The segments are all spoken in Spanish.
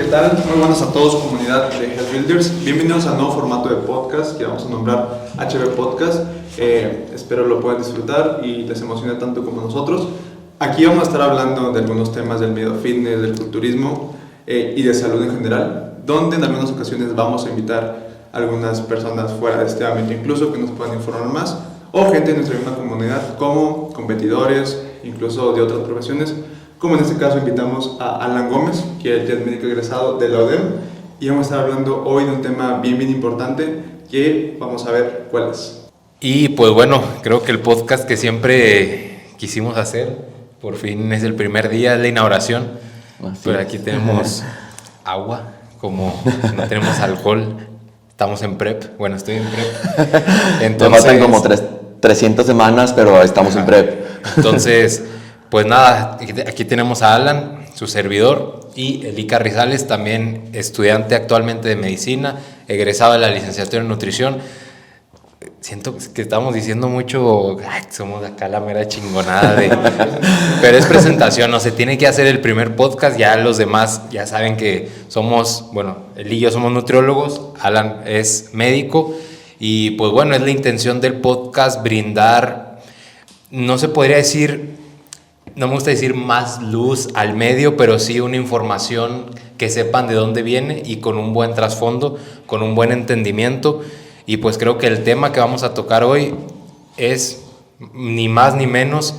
¿Qué tal? Muy buenas a todos, comunidad de Health Builders. Bienvenidos al nuevo formato de podcast que vamos a nombrar HB Podcast. Espero lo puedan disfrutar y les emocione tanto como nosotros. Aquí vamos a estar hablando de algunos temas del medio fitness, del culturismo y de salud en general, donde en algunas ocasiones vamos a invitar a algunas personas fuera de este ámbito, incluso que nos puedan informar más, o gente de nuestra misma comunidad, como competidores, incluso de otras profesiones. Como en este caso invitamos a Alan Gómez, que es médico egresado de la UDEM, y vamos a estar hablando hoy de un tema bien importante que vamos a ver cuál es. Y pues bueno, creo que el podcast que siempre quisimos hacer, por fin es el primer día de la inauguración. Pero aquí tenemos agua, como no tenemos alcohol, estamos en prep, bueno, estoy en prep. Entonces, me faltan como 300 semanas, pero estamos en prep. Entonces, pues nada, aquí tenemos a Alan, su servidor, y Eli Carrizales, también estudiante actualmente de medicina, egresado de la licenciatura en nutrición. Siento que estamos diciendo mucho, somos acá la mera chingonada pero es presentación, no se tiene que hacer el primer podcast, ya los demás ya saben que somos, bueno, Eli y yo somos nutriólogos, Alan es médico, y pues bueno, es la intención del podcast brindar, no se podría decir, no me gusta decir más luz al medio, pero sí una información que sepan de dónde viene y con un buen trasfondo, con un buen entendimiento. Y pues creo que el tema que vamos a tocar hoy es ni más ni menos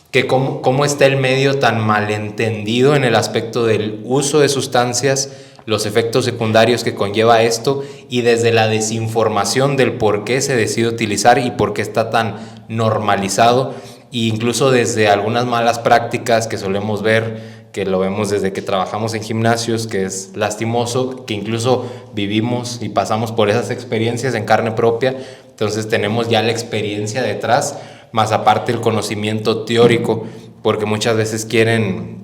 que cómo está el medio tan malentendido en el aspecto del uso de sustancias, los efectos secundarios que conlleva esto y desde la desinformación del por qué se decide utilizar y por qué está tan normalizado. E incluso desde algunas malas prácticas que solemos ver, que lo vemos desde que trabajamos en gimnasios, que es lastimoso, que incluso vivimos y pasamos por esas experiencias en carne propia, entonces tenemos ya la experiencia detrás, más aparte el conocimiento teórico, porque muchas veces quieren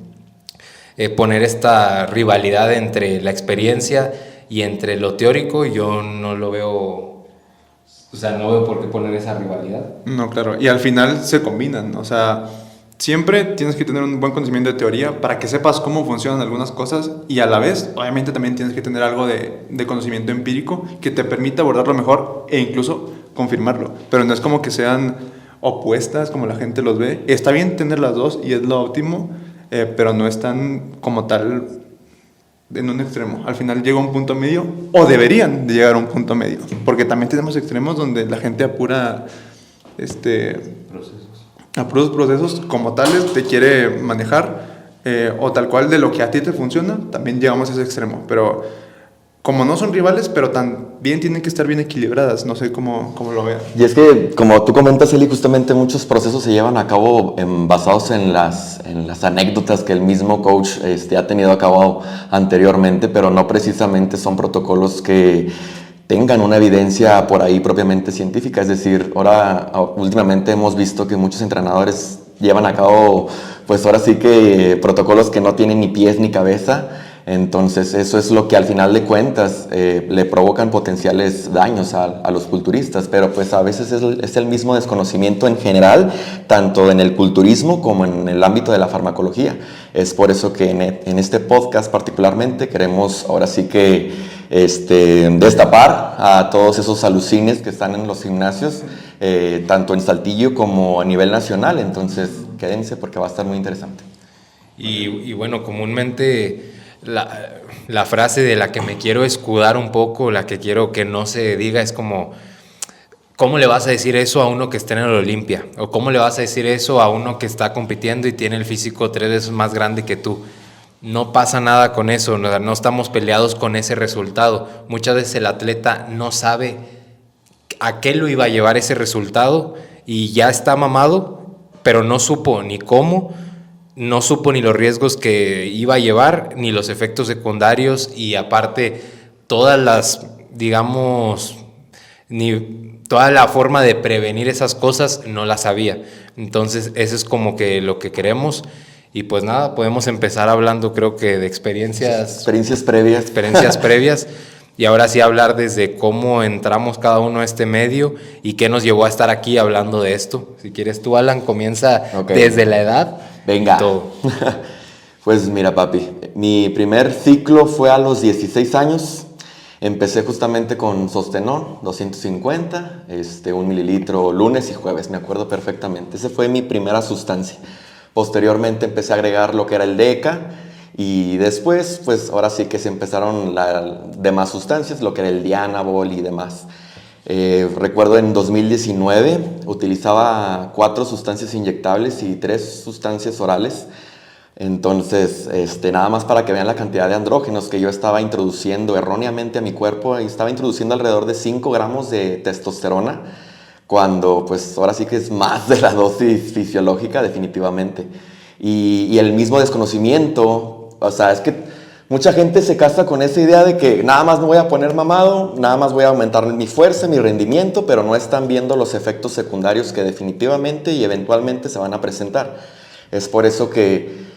poner esta rivalidad entre la experiencia y entre lo teórico, y yo no lo veo. O sea, no veo por qué poner esa rivalidad. No, claro. Y al final se combinan. O sea, siempre tienes que tener un buen conocimiento de teoría para que sepas cómo funcionan algunas cosas y a la vez, obviamente, también tienes que tener algo de conocimiento empírico que te permita abordarlo mejor e incluso confirmarlo. Pero no es como que sean opuestas como la gente los ve. Está bien tener las dos y es lo óptimo, pero no están como tal en un extremo. Al final llega a un punto medio, o deberían de llegar a un punto medio, porque también tenemos extremos donde la gente apura procesos como tales, te quiere manejar, o tal cual de lo que a ti te funciona, también llegamos a ese extremo, pero como no son rivales, pero también tienen que estar bien equilibradas, no sé cómo lo vean. Y es que, como tú comentas, Eli, justamente muchos procesos se llevan a cabo basados en las anécdotas que el mismo coach ha tenido a cabo anteriormente, pero no precisamente son protocolos que tengan una evidencia por ahí propiamente científica. Es decir, últimamente hemos visto que muchos entrenadores llevan a cabo, pues ahora sí que protocolos que no tienen ni pies ni cabeza. Entonces eso es lo que al final de cuentas le provocan potenciales daños a los culturistas, pero pues a veces es el mismo desconocimiento en general, tanto en el culturismo como en el ámbito de la farmacología. Es por eso que en este podcast particularmente queremos ahora sí que destapar a todos esos alucines que están en los gimnasios, tanto en Saltillo como a nivel nacional. Entonces quédense porque va a estar muy interesante. Y bueno, comúnmente la frase de la que me quiero escudar un poco, la que quiero que no se diga, es como, ¿cómo le vas a decir eso a uno que está en el Olimpia? ¿O cómo le vas a decir eso a uno que está compitiendo y tiene el físico 3 veces más grande que tú? No pasa nada con eso, no estamos peleados con ese resultado. Muchas veces el atleta no sabe a qué lo iba a llevar ese resultado y ya está mamado, pero no supo ni cómo, no supo ni los riesgos que iba a llevar, ni los efectos secundarios, y aparte todas las, digamos, ni toda la forma de prevenir esas cosas no la sabía. Entonces eso es como que lo que queremos. Y pues nada, podemos empezar hablando, creo que de experiencias previas y ahora sí hablar desde cómo entramos cada uno a este medio y qué nos llevó a estar aquí hablando de esto. Si quieres tú, Alan, comienza desde la edad. Venga. Todo. Pues mira, papi, mi primer ciclo fue a los 16 años. Empecé justamente con Sostenón, 250, 1 mililitro lunes y jueves, me acuerdo perfectamente. Esa fue mi primera sustancia. Posteriormente empecé a agregar lo que era el DECA y después, pues ahora sí que se empezaron las demás sustancias, lo que era el Dianabol y demás. Recuerdo en 2019 utilizaba 4 sustancias inyectables y 3 sustancias orales. Entonces, nada más para que vean la cantidad de andrógenos que yo estaba introduciendo erróneamente a mi cuerpo, y estaba introduciendo alrededor de 5 gramos de testosterona, cuando pues ahora sí que es más de la dosis fisiológica definitivamente. Y el mismo desconocimiento, o sea, es que mucha gente se casa con esa idea de que nada más me voy a poner mamado, nada más voy a aumentar mi fuerza, mi rendimiento, pero no están viendo los efectos secundarios que definitivamente y eventualmente se van a presentar. Es por eso que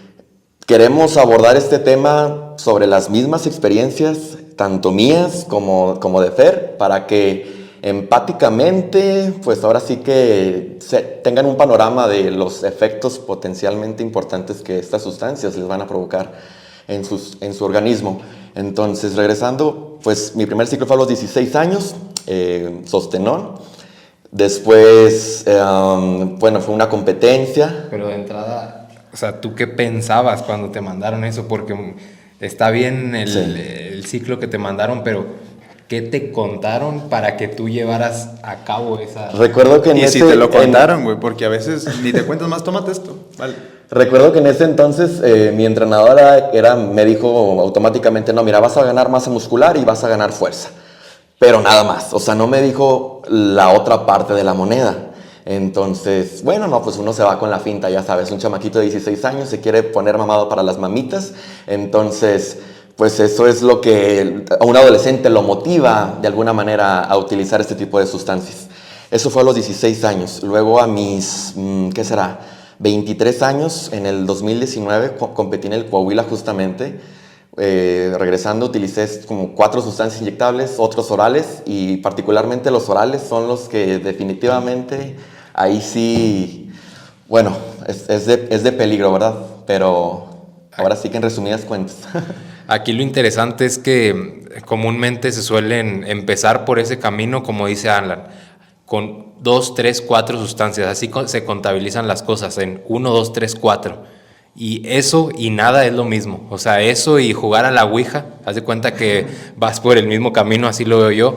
queremos abordar este tema sobre las mismas experiencias, tanto mías como de Fer, para que empáticamente, pues ahora sí que tengan un panorama de los efectos potencialmente importantes que estas sustancias les van a provocar en su organismo. Entonces, regresando, pues mi primer ciclo fue a los 16 años, Sostenón. Después, bueno, fue una competencia. Pero de entrada, o sea, ¿tú qué pensabas cuando te mandaron eso? Porque está bien el ciclo que te mandaron, pero ¿qué te contaron para que tú llevaras a cabo esa...? Recuerdo que si te lo contaron, güey, porque a veces ni te cuentas más, tómate esto, vale. Recuerdo que en ese entonces mi entrenadora me dijo automáticamente, no, mira, vas a ganar masa muscular y vas a ganar fuerza. Pero nada más, o sea, no me dijo la otra parte de la moneda. Entonces, bueno, no, pues uno se va con la finta, ya sabes, un chamaquito de 16 años se quiere poner mamado para las mamitas. Entonces, pues eso es lo que a un adolescente lo motiva de alguna manera a utilizar este tipo de sustancias. Eso fue a los 16 años. Luego a mis, ¿qué será?, 23 años, en el 2019, competí en el Coahuila justamente. Regresando utilicé como 4 sustancias inyectables, otros orales, y particularmente los orales son los que definitivamente ahí sí, bueno, es de peligro, ¿verdad? Pero ahora sí que en resumidas cuentas. Aquí lo interesante es que comúnmente se suelen empezar por ese camino, como dice Alan, con 2, 3, 4 sustancias, así se contabilizan las cosas en 1, 2, 3, 4. Y eso y nada es lo mismo. O sea, eso y jugar a la ouija, haz de cuenta que vas por el mismo camino, así lo veo yo.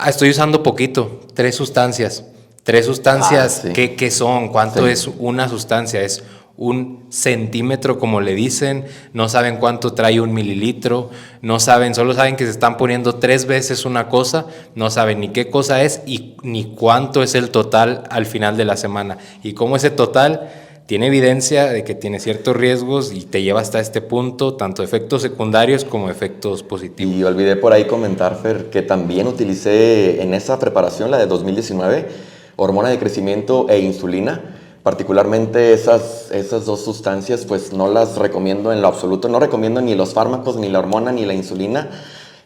Estoy usando poquito, 3 sustancias. 3 sustancias, sí. ¿qué son? ¿Cuánto Sí. es una sustancia? Es 1 centímetro, como le dicen. No saben cuánto trae 1 mililitro. No saben, solo saben que se están poniendo 3 veces una cosa. No saben ni qué cosa es y ni cuánto es el total al final de la semana. Y cómo ese total tiene evidencia de que tiene ciertos riesgos y te lleva hasta este punto, tanto efectos secundarios como efectos positivos. Y olvidé por ahí comentar, Fer, que también utilicé en esa preparación, la de 2019, hormona de crecimiento e insulina. Particularmente esas 2 sustancias, pues no las recomiendo en lo absoluto. No recomiendo ni los fármacos, ni la hormona, ni la insulina.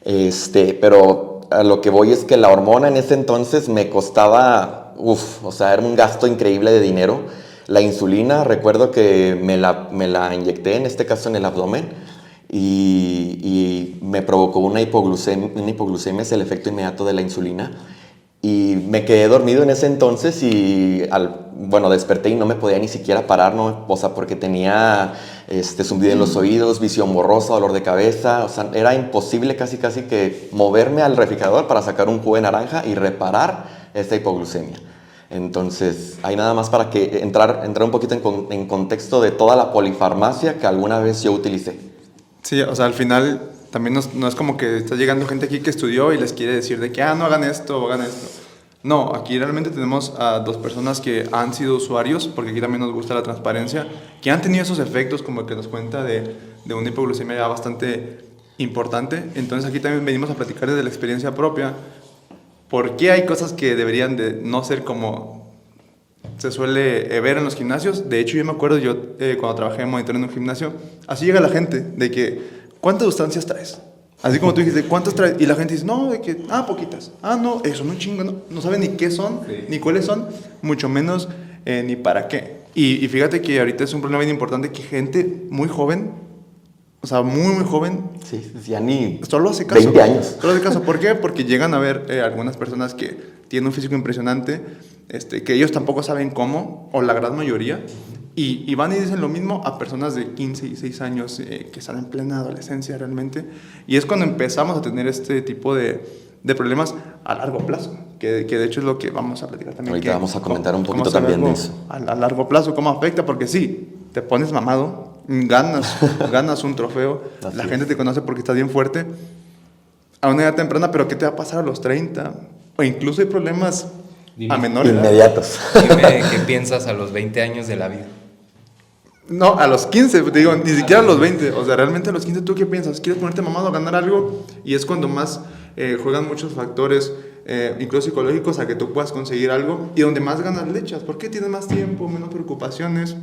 Pero a lo que voy es que la hormona en ese entonces me costaba, o sea, era un gasto increíble de dinero. La insulina, recuerdo que me la inyecté, en este caso en el abdomen, y me provocó una hipoglucemia. Una hipoglucemia es el efecto inmediato de la insulina. Y me quedé dormido en ese entonces y, bueno, desperté y no me podía ni siquiera parar, ¿no? O sea, porque tenía zumbido en los oídos, visión borrosa, dolor de cabeza. O sea, era imposible casi que moverme al refrigerador para sacar un jugo de naranja y reparar esta hipoglucemia. Entonces, hay nada más para que entrar un poquito en contexto de toda la polifarmacia que alguna vez yo utilicé. Sí, o sea, al final también no es como que está llegando gente aquí que estudió y les quiere decir de que, no hagan esto o hagan esto. No, aquí realmente tenemos a 2 personas que han sido usuarios, porque aquí también nos gusta la transparencia, que han tenido esos efectos, como el que nos cuenta de una hipoglucemia ya bastante importante. Entonces aquí también venimos a platicar desde la experiencia propia, por qué hay cosas que deberían de no ser como se suele ver en los gimnasios. De hecho, yo me acuerdo, cuando trabajé en monitoreo en un gimnasio, así llega la gente, de que, ¿cuántas sustancias traes? Así como tú dijiste, ¿cuántas traes? Y la gente dice, no, de que, poquitas. No, son un chingo, no saben ni qué son, sí, ni cuáles son, mucho menos ni para qué. Y fíjate que ahorita es un problema bien importante que gente muy joven o sea, muy joven, Sí, ya ni solo hace caso. 20 años. Solo hace caso. ¿Por qué? Porque llegan a ver algunas personas que tienen un físico impresionante, que ellos tampoco saben cómo, o la gran mayoría, y van y dicen lo mismo a personas de 15 y 16 años que están en plena adolescencia realmente. Y es cuando empezamos a tener este tipo de problemas a largo plazo, que de hecho es lo que vamos a platicar también. Ahorita vamos a comentar un cómo poquito se ve también de algo eso. A largo plazo, cómo afecta, porque sí, te pones mamado, ganas un trofeo, Así la es. gente te conoce porque estás bien fuerte a una edad temprana, pero ¿qué te va a pasar a los 30? O incluso hay problemas a menor edad. Inmediatos. Dime qué piensas a los 20 años de la vida. No, a los 15, te digo, ni siquiera a los 20. O sea, realmente a los 15, ¿tú qué piensas? ¿Quieres ponerte mamado a ganar algo? Y es cuando más juegan muchos factores, incluso psicológicos, a que tú puedas conseguir algo. Y donde más ganas le echas. ¿Por qué? Tienes más tiempo, menos preocupaciones.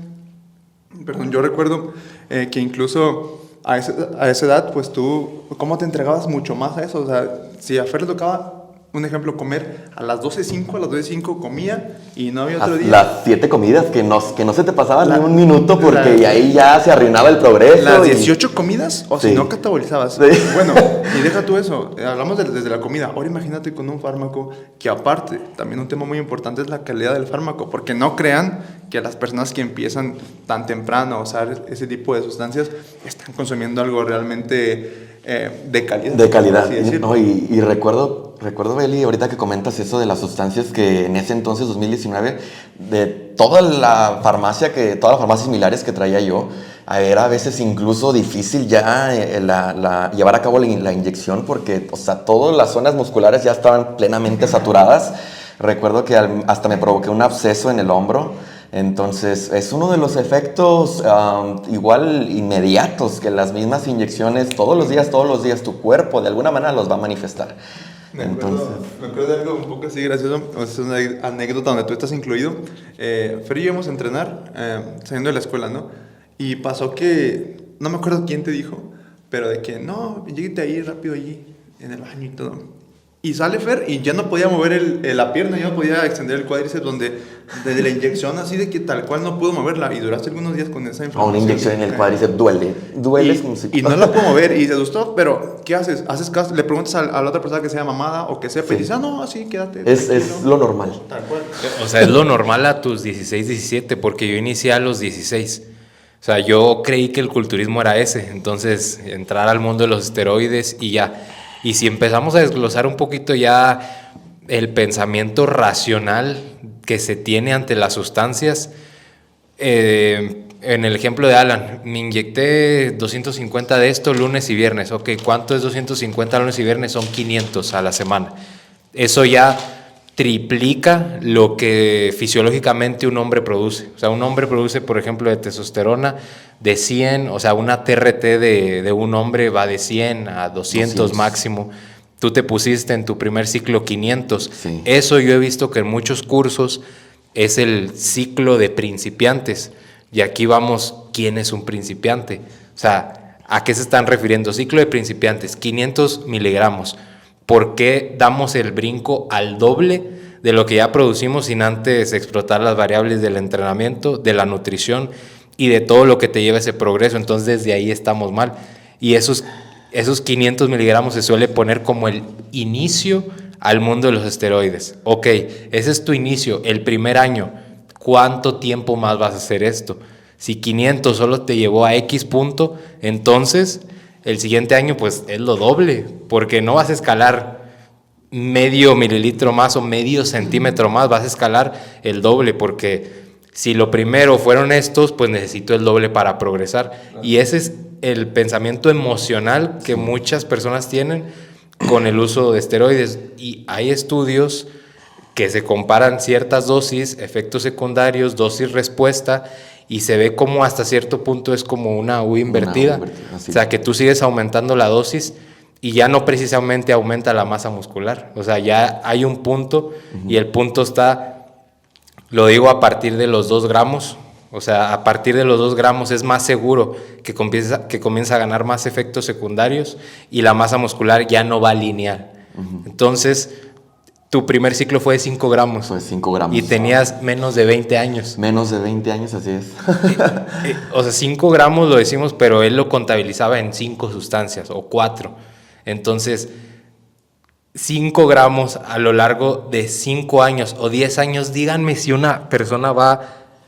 Perdón, yo recuerdo que incluso a esa edad, pues tú, ¿cómo te entregabas mucho más a eso? O sea, si a Fer le tocaba, un ejemplo, comer a las 12:05, a las 12:05 comía y no había otro día. Las 7 comidas que no se te pasaban La- ni un minuto porque la- ahí ya se arruinaba el progreso. Las y- 18 comidas, o Sí. si no catabolizabas. Sí. Bueno, y deja tú eso, hablamos desde la comida. Ahora imagínate con un fármaco que aparte, también un tema muy importante es la calidad del fármaco, porque no crean que las personas que empiezan tan temprano a usar ese tipo de sustancias están consumiendo algo realmente de calidad. De calidad. por así decirlo. No, y recuerdo, Beli, ahorita que comentas eso de las sustancias que en ese entonces, 2019, de todas las farmacias similares que traía yo, era a veces incluso difícil ya llevar a cabo la inyección porque, o sea, todas las zonas musculares ya estaban plenamente saturadas. Recuerdo que hasta me provoqué un absceso en el hombro. Entonces, es uno de los efectos igual inmediatos que las mismas inyecciones, todos los días, tu cuerpo de alguna manera los va a manifestar. Me acuerdo de algo un poco así gracioso, es una anécdota donde tú estás incluido. Fer y yo íbamos a entrenar saliendo de la escuela, ¿no? Y pasó que, no me acuerdo quién te dijo, pero de que no, lleguete ahí rápido allí, en el baño y todo. Y sale Fer y ya no podía mover la pierna, ya no podía extender el cuádriceps, donde desde la inyección así de que tal cual no pudo moverla y duraste algunos días con esa A inflamación. una inyección en el cuádriceps duele como si... Y no la puedo mover y se asustó, pero ¿qué haces? ¿Haces caso? Le preguntas a la otra persona que sea mamada o que sepa y dice, no, así quédate. Es tranquilo". lo normal. Tal cual. O sea, es lo normal a tus 16, 17, porque yo inicié a los 16. O sea, yo creí que el culturismo era ese, entonces entrar al mundo de los esteroides y ya. Y si empezamos a desglosar un poquito ya el pensamiento racional que se tiene ante las sustancias, en el ejemplo de Alan, me inyecté 250 de esto lunes y viernes. Ok, ¿cuánto es 250 lunes y viernes? Son 500 a la semana. Eso ya triplica lo que fisiológicamente un hombre produce. O sea, un hombre produce, por ejemplo, de testosterona de 100, o sea, una TRT de un hombre va de 100 a 200 máximo. Tú te pusiste en tu primer ciclo 500. Sí. Eso yo he visto que en muchos cursos es el ciclo de principiantes. Y aquí vamos, ¿quién es un principiante? O sea, ¿a qué se están refiriendo? Ciclo de principiantes, 500 miligramos. ¿Por qué damos el brinco al doble de lo que ya producimos sin antes explotar las variables del entrenamiento, de la nutrición y de todo lo que te lleva a ese progreso? Entonces desde ahí estamos mal. Y esos 500 miligramos se suele poner como el inicio al mundo de los esteroides. Ok, ese es tu inicio, el primer año. ¿Cuánto tiempo más vas a hacer esto? Si 500 solo te llevó a X punto, entonces el siguiente año pues es lo doble, porque no vas a escalar medio mililitro más o medio centímetro más, vas a escalar el doble, porque si lo primero fueron estos, pues necesito el doble para progresar. Y ese es el pensamiento emocional que muchas personas tienen con el uso de esteroides. Y hay estudios que se comparan ciertas dosis, efectos secundarios, dosis respuesta, y se ve como hasta cierto punto es como una U invertida. O sea, que tú sigues aumentando la dosis y ya no precisamente aumenta la masa muscular. O sea, ya hay un punto y el punto está, lo digo a partir de los 2 gramos. O sea, a partir de los 2 gramos es más seguro que comienza a ganar más efectos secundarios y la masa muscular ya no va lineal. Entonces, tu primer ciclo fue de 5 gramos. Fue 5 gramos. Y tenías menos de 20 años. Menos de 20 años, así es. O sea, 5 gramos lo decimos, pero él lo contabilizaba en 5 sustancias o 4. Entonces, 5 gramos a lo largo de 5 años o 10 años. Díganme si una persona va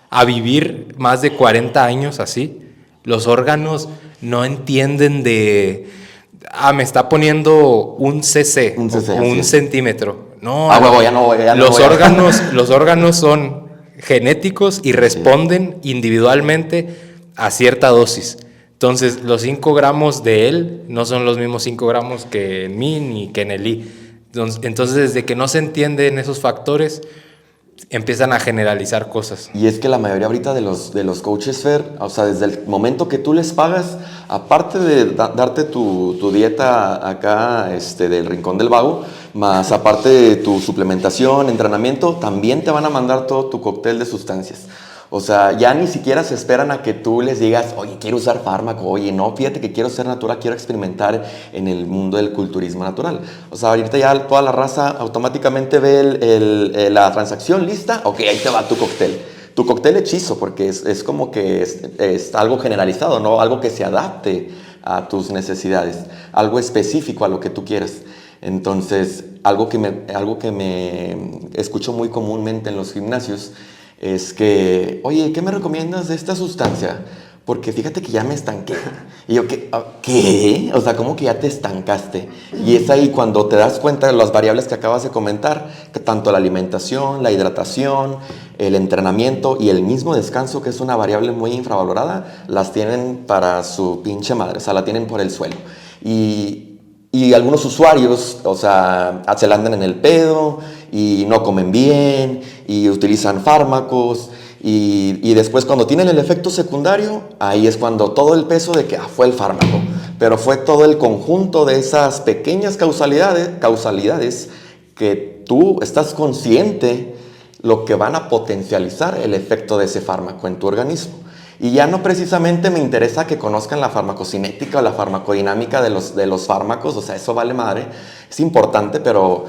a vivir más de 40 años así. Los órganos no entienden de... me está poniendo un cc, un centímetro. No, huevo, ya no voy. Los órganos son genéticos y responden individualmente a cierta dosis. Entonces, los 5 gramos de él no son los mismos 5 gramos que en mí ni que en Eli. Entonces, desde que no se entienden esos factores, empiezan a generalizar cosas. Y es que la mayoría ahorita de los coaches, Fer, o sea, desde el momento que tú les pagas, aparte de darte tu dieta acá del Rincón del Vago, más aparte de tu suplementación, entrenamiento, también te van a mandar todo tu cóctel de sustancias. O sea, ya ni siquiera se esperan a que tú les digas, oye, quiero usar fármaco, oye, no, fíjate que quiero ser natural, quiero experimentar en el mundo del culturismo natural. O sea, ahorita ya toda la raza automáticamente ve la transacción lista, ok, ahí te va tu cóctel. Tu cóctel hechizo, porque es como que es algo generalizado, ¿no? Algo que se adapte a tus necesidades, algo específico a lo que tú quieras. Entonces, algo que me escucho muy comúnmente en los gimnasios es que, oye, ¿qué me recomiendas de esta sustancia? Porque fíjate que ya me estanqué. Y yo, ¿qué? O sea, ¿cómo que ya te estancaste? Y es ahí cuando te das cuenta de las variables que acabas de comentar, que tanto la alimentación, la hidratación, el entrenamiento y el mismo descanso, que es una variable muy infravalorada, las tienen para su pinche madre, o sea, la tienen por el suelo. Y algunos usuarios, o sea, se la andan en el pedo y no comen bien y utilizan fármacos y después cuando tienen el efecto secundario, ahí es cuando todo el peso de que fue el fármaco, pero fue todo el conjunto de esas pequeñas causalidades que tú estás consciente lo que van a potencializar el efecto de ese fármaco en tu organismo. Y ya no precisamente me interesa que conozcan la farmacocinética o la farmacodinámica de los fármacos, o sea, eso vale madre, es importante, pero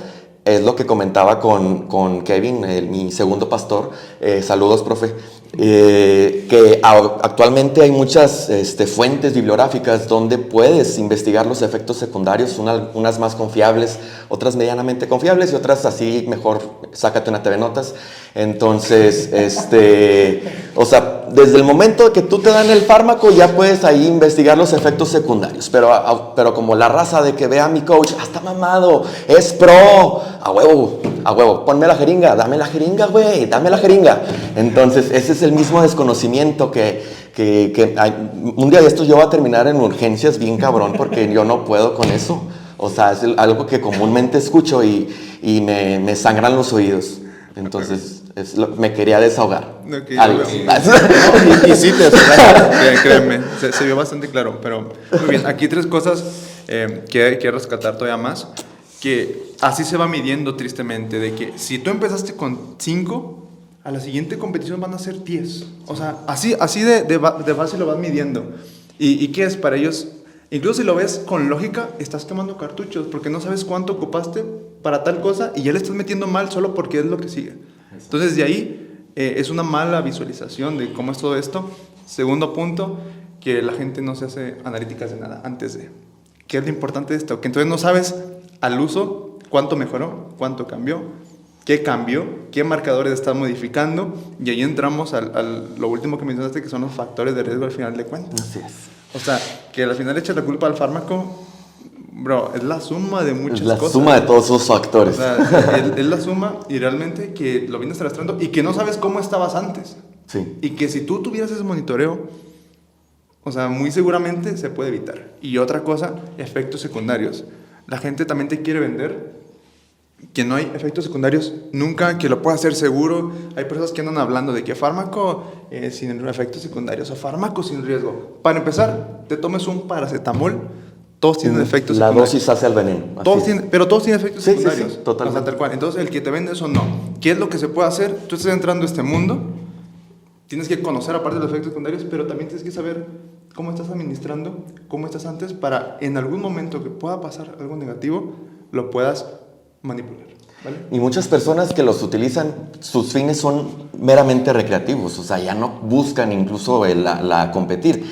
es lo que comentaba con Kevin, mi segundo pastor, saludos, profe, que actualmente hay muchas fuentes bibliográficas donde puedes investigar los efectos secundarios, unas más confiables, otras medianamente confiables y otras así, mejor sácate una TV Notas. Entonces, o sea, desde el momento que tú te dan el fármaco ya puedes ahí investigar los efectos secundarios, pero como la raza de que vea a mi coach, está mamado, es pro, a huevo, ponme la jeringa, dame la jeringa, güey, dame la jeringa. Entonces, ese es el mismo desconocimiento que un día de estos yo voy a terminar en urgencias bien cabrón porque yo no puedo con eso. O sea, es algo que comúnmente escucho y me sangran los oídos. Entonces, me quería desahogar. Okay, y sí, créeme, se vio bastante claro. Pero, muy bien, aquí 3 cosas que quiero rescatar todavía más. Que así se va midiendo tristemente, de que si tú empezaste con 5, a la siguiente competición van a ser 10. O sea, así de base lo vas midiendo. ¿Y qué es para ellos? Incluso si lo ves con lógica, estás quemando cartuchos porque no sabes cuánto ocupaste para tal cosa y ya le estás metiendo mal solo porque es lo que sigue. Entonces, de ahí es una mala visualización de cómo es todo esto. Segundo punto, que la gente no se hace analíticas de nada antes de. ¿Qué es lo importante de esto? Que entonces no sabes al uso cuánto mejoró, cuánto cambió, qué marcadores están modificando, y ahí entramos a lo último que mencionaste, que son los factores de riesgo al final de cuentas. Así es. O sea, que al final echas la culpa al fármaco, bro, es la suma de muchas cosas. Es la suma de todos esos factores. O sea, es la suma, y realmente que lo vienes arrastrando y que no sabes cómo estabas antes. Sí. Y que si tú tuvieras ese monitoreo, o sea, muy seguramente se puede evitar. Y otra cosa, efectos secundarios. La gente también te quiere vender que no hay efectos secundarios nunca, que lo pueda hacer seguro. Hay personas que andan hablando de que fármaco sin efectos secundarios o fármaco sin riesgo. Para empezar, te tomes un paracetamol, todos tienen efectos la secundarios. dosis hace el veneno. Pero todos tienen efectos secundarios. Sí, totalmente. O sea, tal cual. Entonces, el que te vende eso no. ¿Qué es lo que se puede hacer? Tú estás entrando a este mundo, tienes que conocer aparte de los efectos secundarios, pero también tienes que saber cómo estás administrando, cómo estás antes, para en algún momento que pueda pasar algo negativo, lo puedas manipular. ¿vale? Y muchas personas que los utilizan, sus fines son meramente recreativos, o sea, ya no buscan incluso la competir.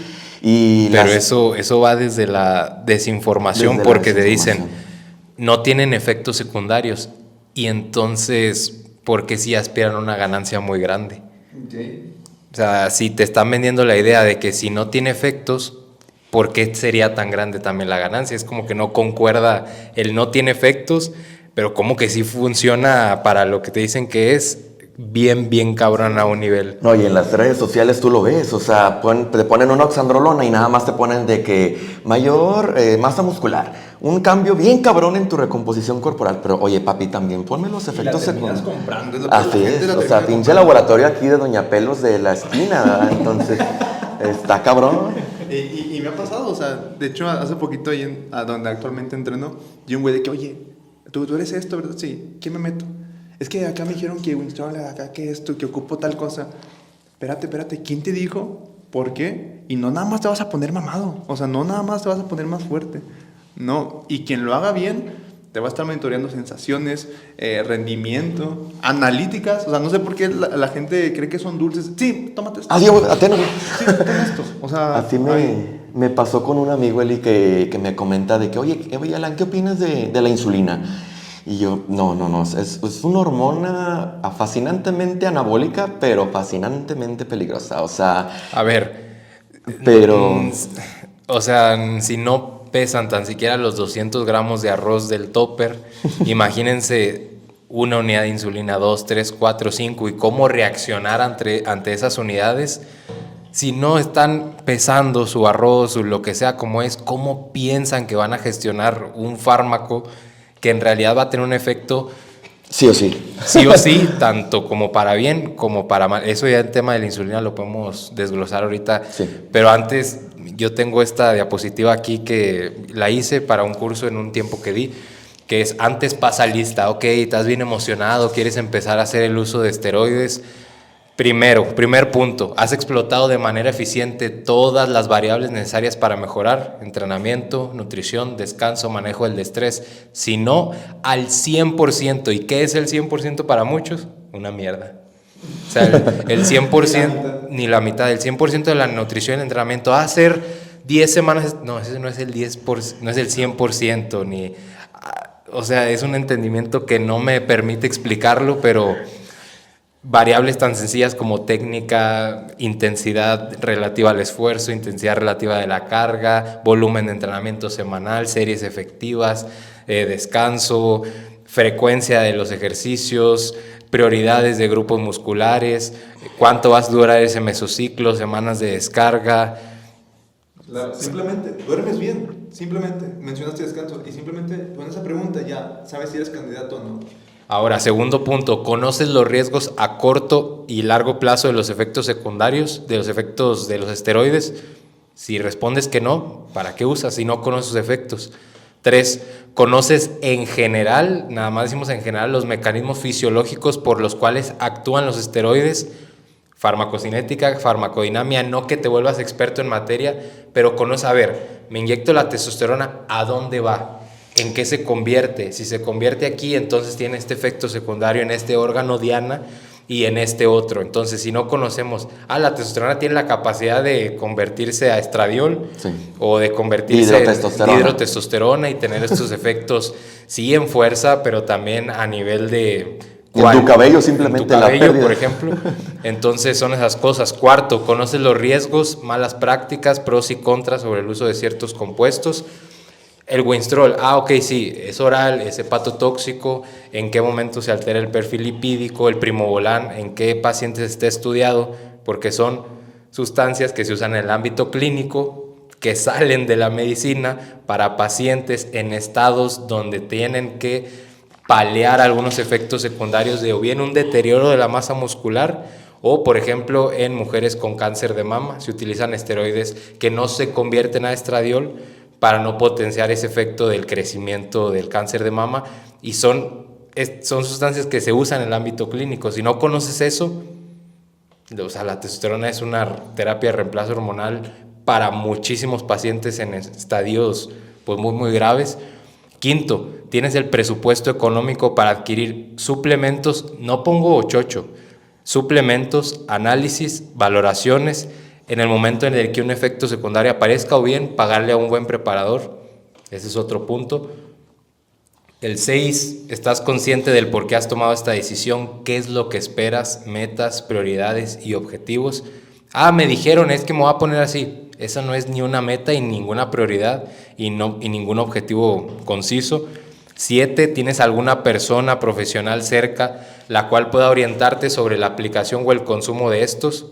Pero eso va desde la desinformación, Desde la porque te dicen, desinformación. no tienen efectos secundarios, y entonces, ¿por qué si aspiran a una ganancia muy grande? Okay. O sea, si te están vendiendo la idea de que si no tiene efectos, ¿por qué sería tan grande también la ganancia? Es como que no concuerda, el no tiene efectos, pero como que sí funciona para lo que te dicen que es bien cabrón a un nivel. No, y en las redes sociales tú lo ves, o sea, te ponen una oxandrolona y nada más te ponen de que mayor masa muscular, un cambio bien cabrón en tu recomposición corporal, pero oye papi, también ponme los efectos secundarios. Comprando, es lo Así la gente es, la o sea, termina pinche comprando. laboratorio aquí de Doña Pelos de la esquina, ¿verdad? Entonces, está cabrón. Y me ha pasado, o sea, de hecho, hace poquito ahí a donde actualmente entreno, y un güey de que, oye, tú eres esto, ¿verdad? Sí, ¿quién me meto? Es que acá me dijeron que Winston, acá que esto, que ocupo tal cosa. Espérate, ¿quién te dijo? ¿Por qué? Y no nada más te vas a poner mamado, o sea, no nada más te vas a poner más fuerte. No, y quien lo haga bien, te va a estar monitoreando sensaciones, rendimiento, analíticas, o sea, no sé por qué la gente cree que son dulces. Sí, tómate esto. Ah, Diego, ateno. Sí, toma esto. O sea, Así me pasó con un amigo, Eli, que me comenta de que, oye, Alan, ¿qué opinas de la insulina? Y yo, no, es una hormona fascinantemente anabólica, pero fascinantemente peligrosa, o sea, A ver, pero... o sea, si no pesan tan siquiera los 200 gramos de arroz del topper, imagínense una unidad de insulina, 2, 3, 4, 5, y cómo reaccionar ante esas unidades. Si no están pesando su arroz, su lo que sea como es, ¿cómo piensan que van a gestionar un fármaco que en realidad va a tener un efecto Sí o sí. sí o sí, tanto como para bien como para mal? Eso ya el tema de la insulina lo podemos desglosar ahorita, Sí. pero antes yo tengo esta diapositiva aquí que la hice para un curso en un tiempo que di, que es antes pasa lista. Ok, estás bien emocionado, quieres empezar a hacer el uso de esteroides. Primer punto, has explotado de manera eficiente todas las variables necesarias para mejorar: entrenamiento, nutrición, descanso, manejo del estrés. Si no, al 100%. ¿Y qué es el 100% para muchos? Una mierda. O sea, el 100%, ni la mitad, el 100% de la nutrición y entrenamiento va a ser 10 semanas, no, ese no es el 10%, no es el 100%, ni, o sea, es un entendimiento que no me permite explicarlo, pero variables tan sencillas como técnica, intensidad relativa al esfuerzo, intensidad relativa de la carga, volumen de entrenamiento semanal, series efectivas, descanso, frecuencia de los ejercicios, prioridades de grupos musculares, cuánto vas a durar ese mesociclo, semanas de descarga. Simplemente, duermes bien, simplemente, mencionaste descanso, y simplemente con esa pregunta ya sabes si eres candidato o no. Ahora, segundo punto, ¿conoces los riesgos a corto y largo plazo de los efectos secundarios, de los efectos de los esteroides? Si respondes que no, ¿para qué usas si no conoces sus efectos? 3, ¿conoces en general, nada más decimos en general, los mecanismos fisiológicos por los cuales actúan los esteroides? Farmacocinética, farmacodinamia, no que te vuelvas experto en materia, pero conoces, a ver, me inyecto la testosterona, ¿a dónde va? ¿En qué se convierte? Si se convierte aquí, entonces tiene este efecto secundario en este órgano diana y en este otro. Entonces, si no conocemos, la testosterona tiene la capacidad de convertirse a estradiol, sí, o de convertirse en hidrotestosterona y tener estos efectos, sí, en fuerza, pero también a nivel de... En tu cabello simplemente, en tu cabello, la pérdida, por ejemplo. Entonces son esas cosas. Cuarto, conoces los riesgos, malas prácticas, pros y contras sobre el uso de ciertos compuestos. El Winstrol, ok, sí, es oral, es hepatotóxico, en qué momento se altera el perfil lipídico, el Primobolan, en qué pacientes está estudiado, porque son sustancias que se usan en el ámbito clínico, que salen de la medicina para pacientes en estados donde tienen que paliar algunos efectos secundarios de o bien un deterioro de la masa muscular, o por ejemplo en mujeres con cáncer de mama se utilizan esteroides que no se convierten a estradiol para no potenciar ese efecto del crecimiento del cáncer de mama, y son sustancias que se usan en el ámbito clínico. Si no conoces eso, o sea, la testosterona es una terapia de reemplazo hormonal para muchísimos pacientes en estadios pues muy graves. Quinto, tienes el presupuesto económico para adquirir suplementos, no pongo chocho, suplementos, análisis, valoraciones, en el momento en el que un efecto secundario aparezca, o bien pagarle a un buen preparador. Ese es otro punto. El 6, estás consciente del por qué has tomado esta decisión, qué es lo que esperas, metas, prioridades y objetivos. Me dijeron, es que me voy a poner así. Esa no es ni una meta y ninguna prioridad y ningún objetivo conciso. 7, tienes alguna persona profesional cerca la cual pueda orientarte sobre la aplicación o el consumo de estos.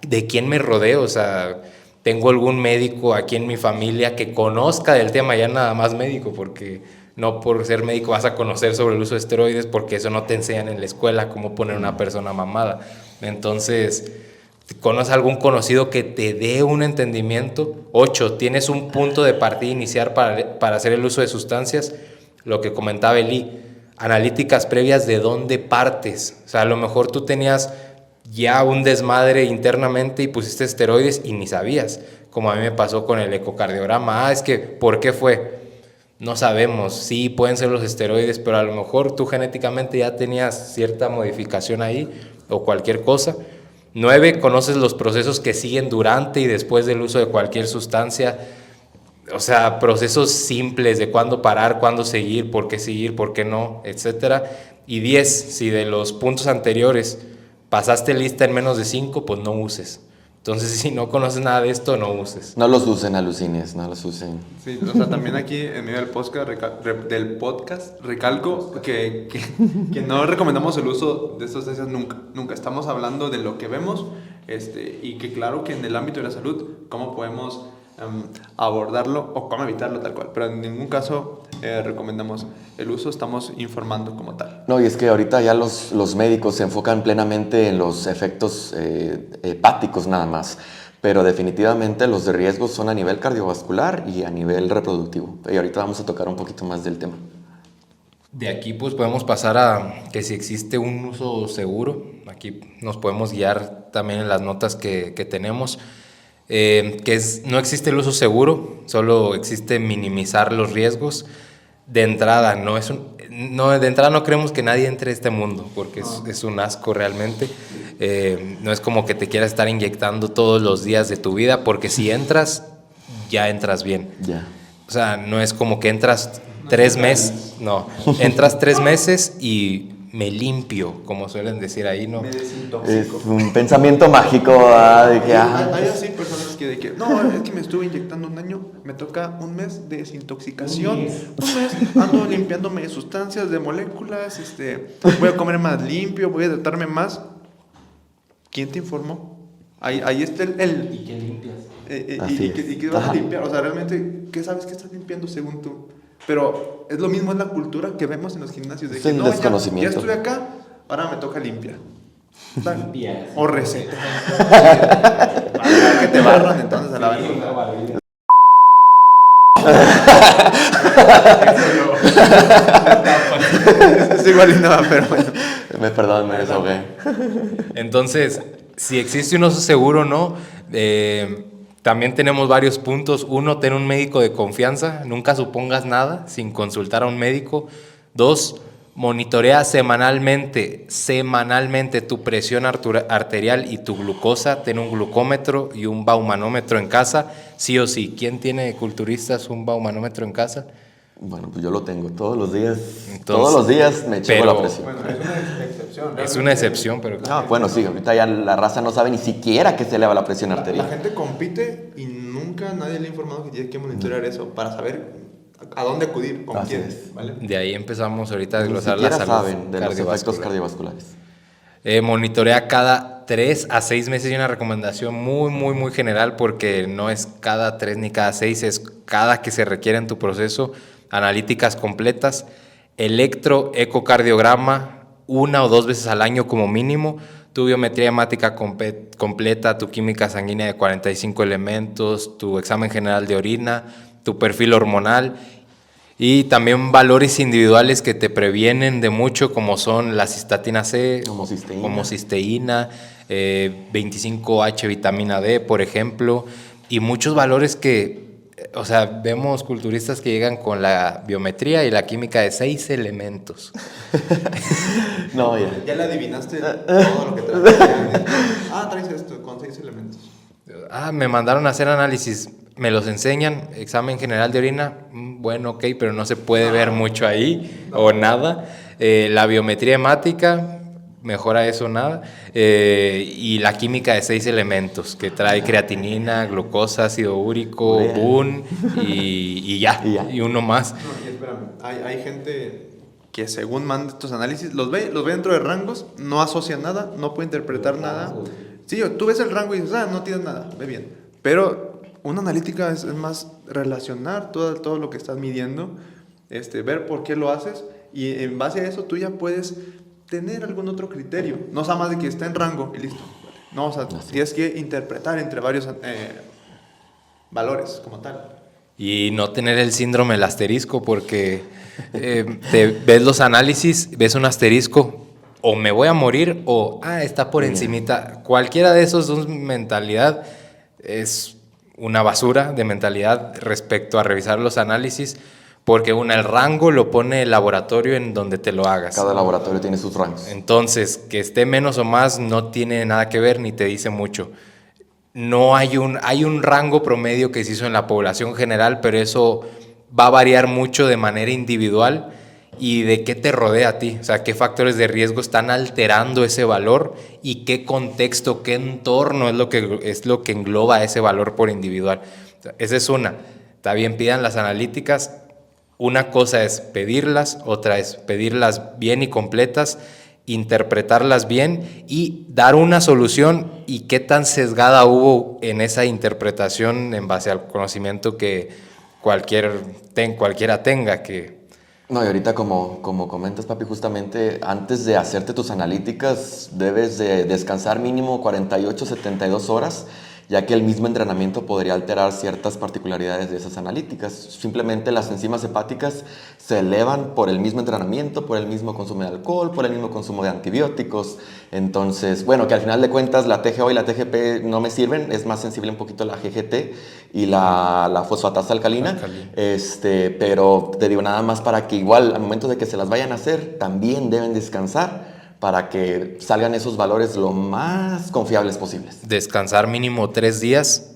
¿De quién me rodeo? O sea, tengo algún médico aquí en mi familia que conozca del tema, ya nada más médico, porque no por ser médico vas a conocer sobre el uso de esteroides, porque eso no te enseñan en la escuela, cómo poner una persona mamada. Entonces, ¿conoces algún conocido que te dé un entendimiento? 8, tienes un punto de partida inicial para hacer el uso de sustancias. Lo que comentaba Eli, analíticas previas de dónde partes. O sea, a lo mejor tú tenías ya un desmadre internamente y pusiste esteroides y ni sabías, como a mí me pasó con el ecocardiograma. Es que, ¿por qué fue? No sabemos. Sí, pueden ser los esteroides, pero a lo mejor tú genéticamente ya tenías cierta modificación ahí o cualquier cosa. 9, conoces los procesos que siguen durante y después del uso de cualquier sustancia. O sea, procesos simples de cuándo parar, cuándo seguir, por qué no, etc. Y 10, si de los puntos anteriores pasaste lista en menos de 5, pues no uses. Entonces, si no conoces nada de esto, no uses. No los usen, alucines, no los usen. Sí, o sea, también aquí en medio del podcast recalco que no recomendamos el uso de estas sustancias nunca. Estamos hablando de lo que vemos y que claro que en el ámbito de la salud, cómo podemos abordarlo o cómo evitarlo tal cual. Pero en ningún caso recomendamos el uso, estamos informando como tal. No, y es que ahorita ya los médicos se enfocan plenamente en los efectos hepáticos nada más, pero definitivamente los de riesgo son a nivel cardiovascular y a nivel reproductivo. Y ahorita vamos a tocar un poquito más del tema. De aquí pues podemos pasar a que si existe un uso seguro. Aquí nos podemos guiar también en las notas que tenemos. No existe el uso seguro, solo existe minimizar los riesgos. De entrada no creemos que nadie entre a este mundo, porque es un asco realmente. No es como que te quieras estar inyectando todos los días de tu vida, porque si entras, ya entras bien. Ya. O sea, no es como que entras 3 meses, no, entras 3 meses y me limpio, como suelen decir ahí, ¿no? Me desintoxico. Es un pensamiento mágico, de que... Hay así personas que no, es que me estuve inyectando un año, me toca un mes de desintoxicación, un mes ando limpiándome de sustancias, de moléculas, voy a comer más limpio, voy a tratarme más. ¿Quién te informó? Ahí está el... ¿Y qué limpias? ¿Y qué vas a limpiar? O sea, realmente, ¿qué sabes que estás limpiando según tú? Pero es lo mismo, es la cultura que vemos en los gimnasios. De Es que, el no, desconocimiento. Ya estuve acá, ahora me toca limpiar. Limpias. O receta. Para que te barran entonces a la vez. Es igual y nada, pero bueno. Perdón, me desahogué. Entonces, si existe un uso seguro o no, también tenemos varios puntos. 1, ten un médico de confianza. Nunca supongas nada sin consultar a un médico. 2, monitorea semanalmente tu presión arterial y tu glucosa. Ten un glucómetro y un baumanómetro en casa, sí o sí. ¿Quién tiene, culturistas, un baumanómetro en casa? Bueno, pues yo lo tengo todos los días. Entonces, todos los días me checo la presión. Bueno, es una excepción. Es una excepción, pero... Bueno, sí, ahorita ya la raza no sabe ni siquiera que se eleva la presión La arterial. gente compite y nunca nadie le ha informado que tiene que monitorear eso para saber a dónde acudir, con Así quién, es. ¿vale? De ahí empezamos ahorita a Ni desglosar la siquiera salud saben de los efectos cardiovasculares. Monitorea cada 3 a 6 meses y una recomendación muy general, porque no es cada 3 ni cada 6, es cada que se requiere en tu proceso. Analíticas completas, ecocardiograma 1 o 2 veces al año como mínimo, tu biometría hemática completa, tu química sanguínea de 45 elementos, tu examen general de orina, tu perfil hormonal y también valores individuales que te previenen de mucho, como son la cistatina C, homocisteína, 25H vitamina D, por ejemplo, y muchos valores que O sea, vemos culturistas que llegan con la biometría y la química de 6 elementos. No, ya. Ya le adivinaste todo lo que traes. Traes esto con 6 elementos. Me mandaron a hacer análisis, me los enseñan, examen general de orina, bueno, ok, pero no se puede ver mucho ahí o nada. La biometría hemática, mejora eso nada. Y la química de 6 elementos, que trae creatinina, glucosa, ácido úrico, BUN y ya, y uno más. No, y espérame, hay gente que según manda estos análisis, los ve dentro de rangos, no asocia nada, no puede interpretar nada. Sí, tú ves el rango y dices, no tienes nada, ve bien. Pero una analítica es más relacionar todo lo que estás midiendo, ver por qué lo haces, y en base a eso tú ya puedes tener algún otro criterio. No sea más de que está en rango y listo. No, o sea, tienes que interpretar entre varios valores como tal. Y no tener el síndrome del asterisco, porque te ves los análisis, ves un asterisco, o me voy a morir, o está por encimita. Cualquiera de esos dos mentalidad es una basura de mentalidad respecto a revisar los análisis, porque el rango lo pone el laboratorio en donde te lo hagas. Cada laboratorio tiene sus rangos. Entonces, que esté menos o más no tiene nada que ver ni te dice mucho. No hay un rango promedio que se hizo en la población general, pero eso va a variar mucho de manera individual y de qué te rodea a ti, o sea, qué factores de riesgo están alterando ese valor y qué contexto, qué entorno es lo que engloba ese valor por individual. O sea, esa es una. Está bien, pidan las analíticas. Una cosa es pedirlas, otra es pedirlas bien y completas, interpretarlas bien y dar una solución, y qué tan sesgada hubo en esa interpretación en base al conocimiento que cualquiera tenga. No, y ahorita como comentas, papi, justamente antes de hacerte tus analíticas debes de descansar mínimo 48, 72 horas, ya que el mismo entrenamiento podría alterar ciertas particularidades de esas analíticas. Simplemente las enzimas hepáticas se elevan por el mismo entrenamiento, por el mismo consumo de alcohol, por el mismo consumo de antibióticos. Entonces, bueno, que al final de cuentas la TGO y la TGP no me sirven, es más sensible un poquito la GGT y la fosfatasa alcalina. Pero te digo, nada más para que igual al momento de que se las vayan a hacer, también deben descansar, para que salgan esos valores lo más confiables posibles. Descansar mínimo 3 días,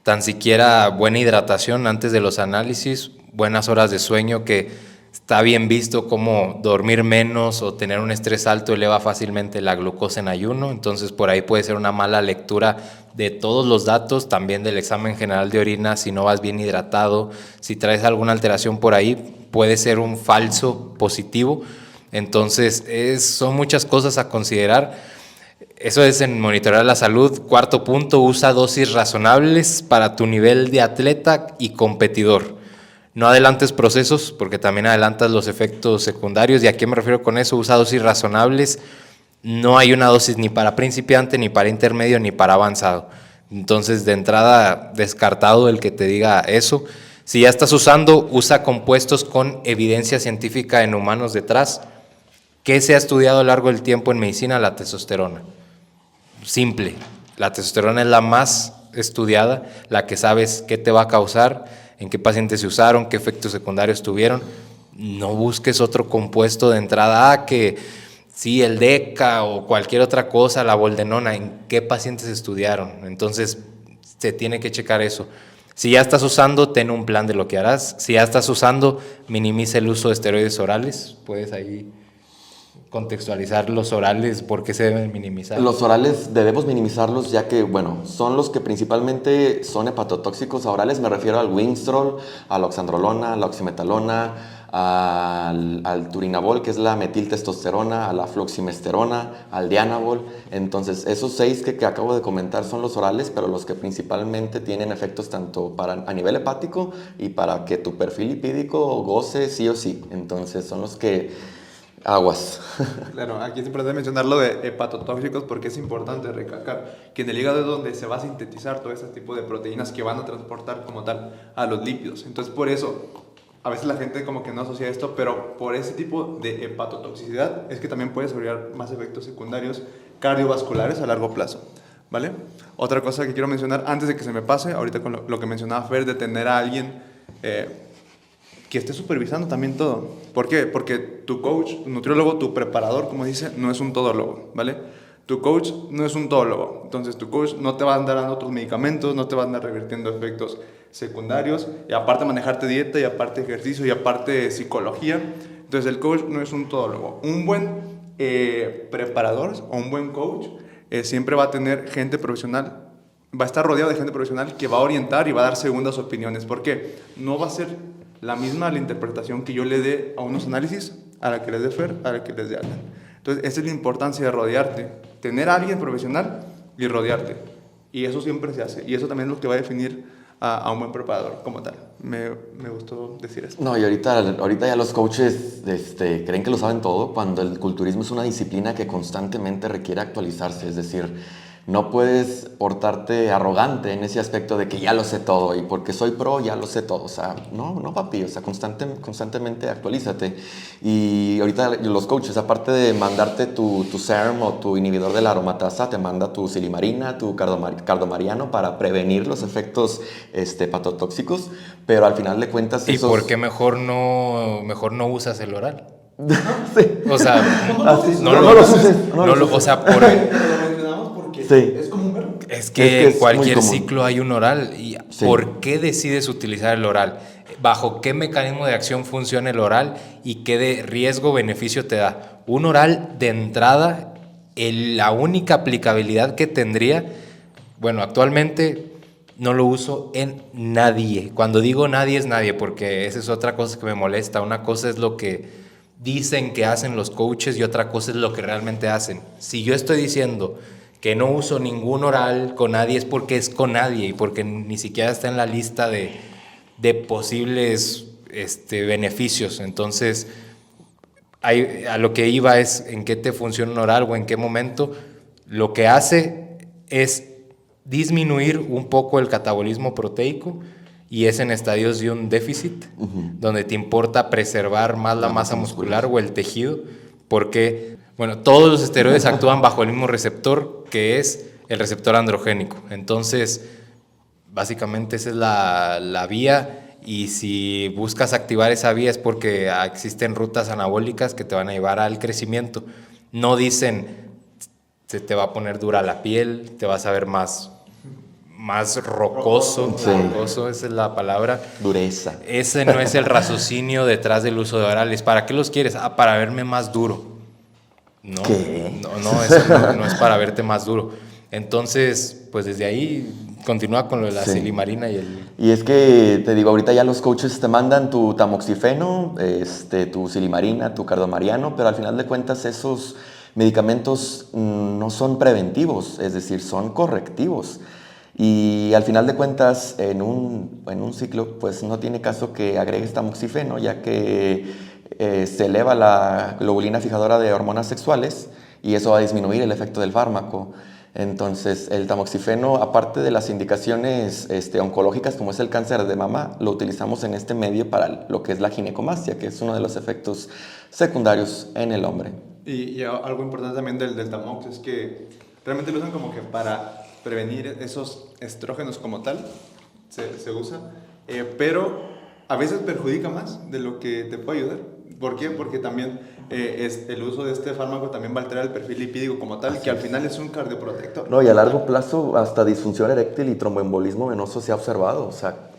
tan siquiera buena hidratación antes de los análisis, buenas horas de sueño, que está bien visto como dormir menos o tener un estrés alto eleva fácilmente la glucosa en ayuno. Entonces por ahí puede ser una mala lectura de todos los datos, también del examen general de orina. Si no vas bien hidratado, si traes alguna alteración por ahí, puede ser un falso positivo. Entonces son muchas cosas a considerar. Eso es en monitorear la salud. Cuarto punto, usa dosis razonables para tu nivel de atleta y competidor. No adelantes procesos, porque también adelantas los efectos secundarios. ¿Y a qué me refiero con eso? Usa dosis razonables. No hay una dosis ni para principiante, ni para intermedio, ni para avanzado. Entonces, de entrada, descartado el que te diga eso. Si ya estás usando, usa compuestos con evidencia científica en humanos detrás. ¿Qué se ha estudiado a lo largo del tiempo en medicina? La testosterona. Simple. La testosterona es la más estudiada, la que sabes qué te va a causar, en qué pacientes se usaron, qué efectos secundarios tuvieron. No busques otro compuesto de entrada, que sí, el DECA o cualquier otra cosa, la boldenona, en qué pacientes estudiaron. Entonces, se tiene que checar eso. Si ya estás usando, ten un plan de lo que harás. Si ya estás usando, minimiza el uso de esteroides orales. Puedes ahí contextualizar los orales, ¿por qué se deben minimizar? Los orales debemos minimizarlos, ya que, bueno, son los que principalmente son hepatotóxicos. A orales me refiero al Winstrol, a la oxandrolona, a la oximetalona, al turinabol, que es la metiltestosterona, a la fluoximesterona, al dianabol. Entonces, esos 6 que acabo de comentar son los orales, pero los que principalmente tienen efectos tanto a nivel hepático y para que tu perfil lipídico goce sí o sí. Entonces, son los que... aguas. Claro, aquí es importante mencionar lo de hepatotóxicos, porque es importante recalcar que en el hígado es donde se va a sintetizar todo ese tipo de proteínas que van a transportar como tal a los lípidos. Entonces, por eso, a veces la gente como que no asocia esto, pero por ese tipo de hepatotoxicidad es que también puede desarrollar más efectos secundarios cardiovasculares a largo plazo. ¿vale? Otra cosa que quiero mencionar antes de que se me pase, ahorita con lo que mencionaba Fer, de tener a alguien que esté supervisando también todo. ¿Por qué? Porque tu coach, tu nutriólogo, tu preparador, como dice, no es un todólogo, ¿vale? Tu coach no es un todólogo. Entonces, tu coach no te va a andar dando otros medicamentos, no te va a andar revirtiendo efectos secundarios, y aparte manejarte dieta, y aparte ejercicio, y aparte psicología. Entonces, el coach no es un todólogo. Un buen preparador o un buen coach siempre va a tener gente profesional, va a estar rodeado de gente profesional que va a orientar y va a dar segundas opiniones. ¿Por qué? No va a ser la misma la interpretación que yo le dé a unos análisis a la que les dé Fer, a la que les dé Alan. Entonces, esa es la importancia de rodearte, tener a alguien profesional y rodearte. Y eso siempre se hace. Y eso también es lo que va a definir a un buen preparador como tal. Me gustó decir esto. No, y ahorita ya los coaches creen que lo saben todo, cuando el culturismo es una disciplina que constantemente requiere actualizarse. Es decir, no puedes portarte arrogante en ese aspecto de que ya lo sé todo y porque soy pro ya lo sé todo. O sea, no papi, o sea, constantemente actualízate. Y ahorita los coaches, aparte de mandarte tu SERM o tu inhibidor de la aromatasa, te manda tu silimarina, tu cardomariano para prevenir los efectos patotóxicos, pero al final de cuentas ¿Y por qué mejor no usas el oral? Sí. O sea, no lo uses. O sea, sí. Es como un verbo. Es que en cualquier muy común. ciclo hay un oral. ¿Y sí. por qué decides utilizar el oral? ¿Bajo qué mecanismo de acción funciona el oral? ¿Y qué de riesgo-beneficio te da? Un oral de entrada, la única aplicabilidad que tendría, bueno, actualmente no lo uso en nadie. Cuando digo nadie es nadie, porque esa es otra cosa que me molesta. Una cosa es lo que dicen que hacen los coaches y otra cosa es lo que realmente hacen. Si yo estoy diciendo que no uso ningún oral con nadie, es porque es con nadie y porque ni siquiera está en la lista de posibles beneficios. Entonces, a lo que iba es en qué te funciona un oral o en qué momento. Lo que hace es disminuir un poco el catabolismo proteico y es en estadios de un déficit, donde te importa preservar más la masa muscular o el tejido, porque, bueno, todos los esteroides actúan bajo el mismo receptor, que es el receptor androgénico. Entonces, básicamente esa es la vía, y si buscas activar esa vía es porque existen rutas anabólicas que te van a llevar al crecimiento. No dicen, se te va a poner dura la piel, te vas a ver más rocoso, sí. rocoso, esa es la palabra. Dureza. Ese no es el raciocinio detrás del uso de orales. ¿Para qué los quieres? Para verme más duro. No, ¿Qué? no, eso no es para verte más duro. Entonces, pues desde ahí continúa con lo de la silimarina Y es que, te digo, ahorita ya los coaches te mandan tu tamoxifeno, tu silimarina, tu cardomariano, pero al final de cuentas esos medicamentos no son preventivos, es decir, son correctivos. Y al final de cuentas, en un ciclo, pues no tiene caso que agregues tamoxifeno, ya que se eleva la globulina fijadora de hormonas sexuales y eso va a disminuir el efecto del fármaco. Entonces, el tamoxifeno, aparte de las indicaciones oncológicas, como es el cáncer de mama, lo utilizamos en este medio para lo que es la ginecomastia, que es uno de los efectos secundarios en el hombre. Y algo importante también del Tamox es que realmente lo usan como que para prevenir esos estrógenos como tal, se usa, pero a veces perjudica más de lo que te puede ayudar. ¿Por qué? Porque también el uso de este fármaco también va a alterar el perfil lipídico como tal, que al final es un cardioprotector. No, y a largo plazo hasta disfunción eréctil y tromboembolismo venoso se ha observado. O sea,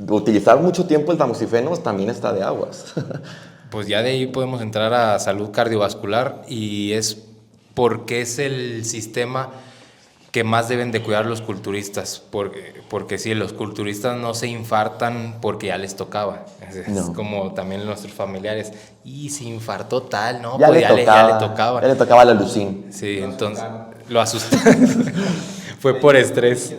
utilizar mucho tiempo el tamoxifeno también está de aguas. Pues ya de ahí podemos entrar a salud cardiovascular, y es porque es el sistema que más deben de cuidar los culturistas, porque sí, los culturistas no se infartan porque ya les tocaba, es como también nuestros familiares, y se infartó tal, ¿no? Ya, pues le tocaba. Ya Ya le tocaba la Lucin. Sí, entonces lo asustaron. Fue por estrés.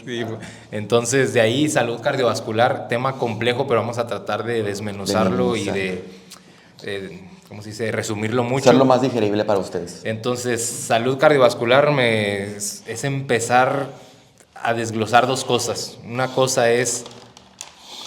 Sí. Entonces, de ahí salud cardiovascular, tema complejo, pero vamos a tratar de desmenuzarlo y ¿cómo se dice? Resumirlo mucho. Hacerlo más digerible para ustedes. Entonces, salud cardiovascular es empezar a desglosar dos cosas. Una cosa es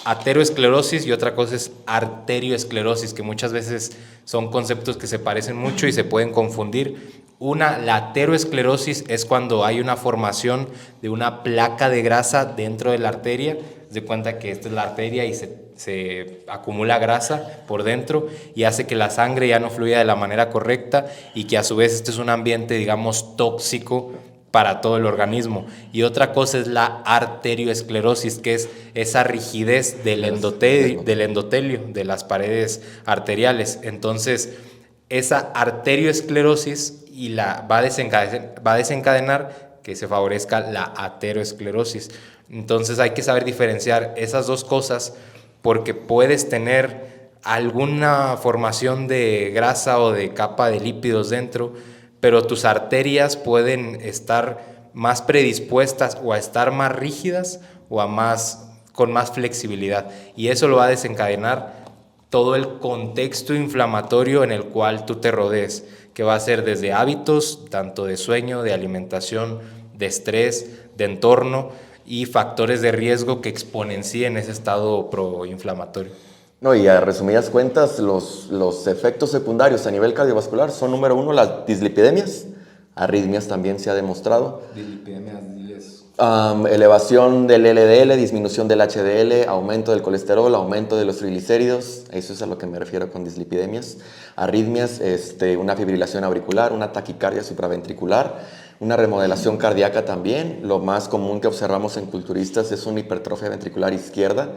ateroesclerosis y otra cosa es arterioesclerosis, que muchas veces son conceptos que se parecen mucho y se pueden confundir. La ateroesclerosis es cuando hay una formación de una placa de grasa dentro de la arteria. Se cuenta que esta es la arteria y se acumula grasa por dentro y hace que la sangre ya no fluya de la manera correcta y que a su vez este es un ambiente, digamos, tóxico para todo el organismo. Y otra cosa es la arterioesclerosis, que es esa rigidez del endotelio, de las paredes arteriales. Entonces, esa arterioesclerosis va a desencadenar que se favorezca la ateroesclerosis. Entonces hay que saber diferenciar esas dos cosas, porque puedes tener alguna formación de grasa o de capa de lípidos dentro, pero tus arterias pueden estar más predispuestas o a estar más rígidas o con más flexibilidad, y eso lo va a desencadenar todo el contexto inflamatorio en el cual tú te rodees, que va a ser desde hábitos, tanto de sueño, de alimentación, de estrés, de entorno y factores de riesgo que exponencien ese estado proinflamatorio. No, y a resumidas cuentas, los efectos secundarios a nivel cardiovascular son, número 1, las dislipidemias, arritmias también se ha demostrado. Dislipidemias, diles. Elevación del LDL, disminución del HDL, aumento del colesterol, aumento de los triglicéridos, eso es a lo que me refiero con dislipidemias. Arritmias, una fibrilación auricular, una taquicardia supraventricular, una remodelación cardíaca también. Lo más común que observamos en culturistas es una hipertrofia ventricular izquierda.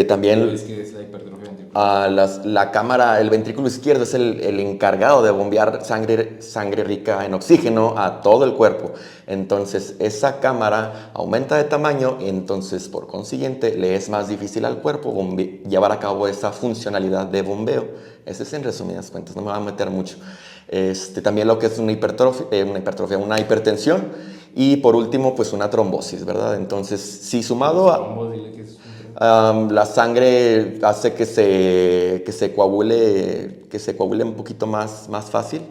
También Es que es la hipertrofia ventricular. la cámara, el ventrículo izquierdo es el encargado de bombear sangre rica en oxígeno a todo el cuerpo. Entonces esa cámara aumenta de tamaño y entonces por consiguiente le es más difícil al cuerpo llevar a cabo esa funcionalidad de bombeo. Ese es en resumidas cuentas, no me voy a meter mucho. También lo que es una hipertensión y por último pues una trombosis, ¿verdad? Entonces si sumado a... la sangre hace que se coagule un poquito más fácil.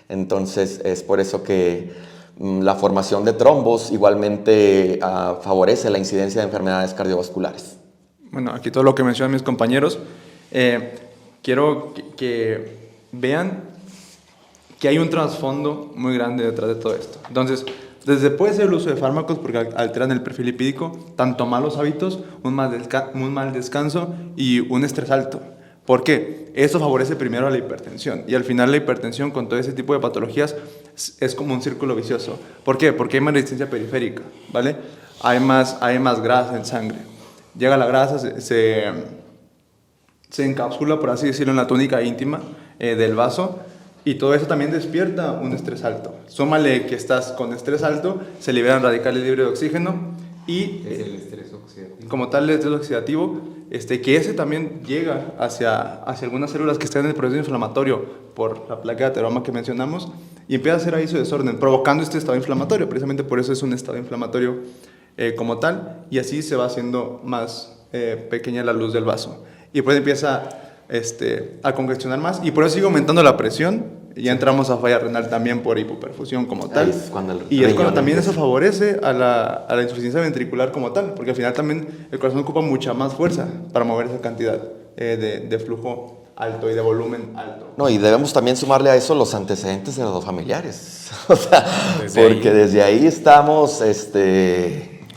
Entonces es por eso que la formación de trombos igualmente favorece la incidencia de enfermedades cardiovasculares. Bueno, aquí todo lo que mencionan mis compañeros, quiero que vean que hay un trasfondo muy grande detrás de todo esto. Entonces, desde puede ser el uso de fármacos porque alteran el perfil lipídico, tanto malos hábitos, un mal descanso y un estrés alto. ¿Por qué? Esto favorece primero a la hipertensión y al final la hipertensión con todo ese tipo de patologías es como un círculo vicioso. ¿Por qué? Porque hay más resistencia periférica, ¿vale? Hay más grasa en sangre. Llega la grasa, se encapsula, por así decirlo, en la túnica íntima del vaso. Y todo eso también despierta un estrés alto. Súmale que estás con estrés alto, se liberan radicales libres de oxígeno y... Es el estrés oxidativo. Como tal, el estrés oxidativo, que ese también llega hacia algunas células que están en el proceso inflamatorio por la placa de ateroma que mencionamos y empieza a hacer ahí su desorden, provocando este estado inflamatorio. Precisamente por eso es un estado inflamatorio como tal, y así se va haciendo más pequeña la luz del vaso. Y después empieza a congestionar más y por eso sigue aumentando la presión y ya entramos a falla renal también por hipoperfusión como tal. Es cuando también eso favorece a la insuficiencia ventricular como tal, porque al final también el corazón ocupa mucha más fuerza para mover esa cantidad de flujo alto y de volumen alto. No, y debemos también sumarle a eso los antecedentes de los familiares. O sea, porque desde ahí estamos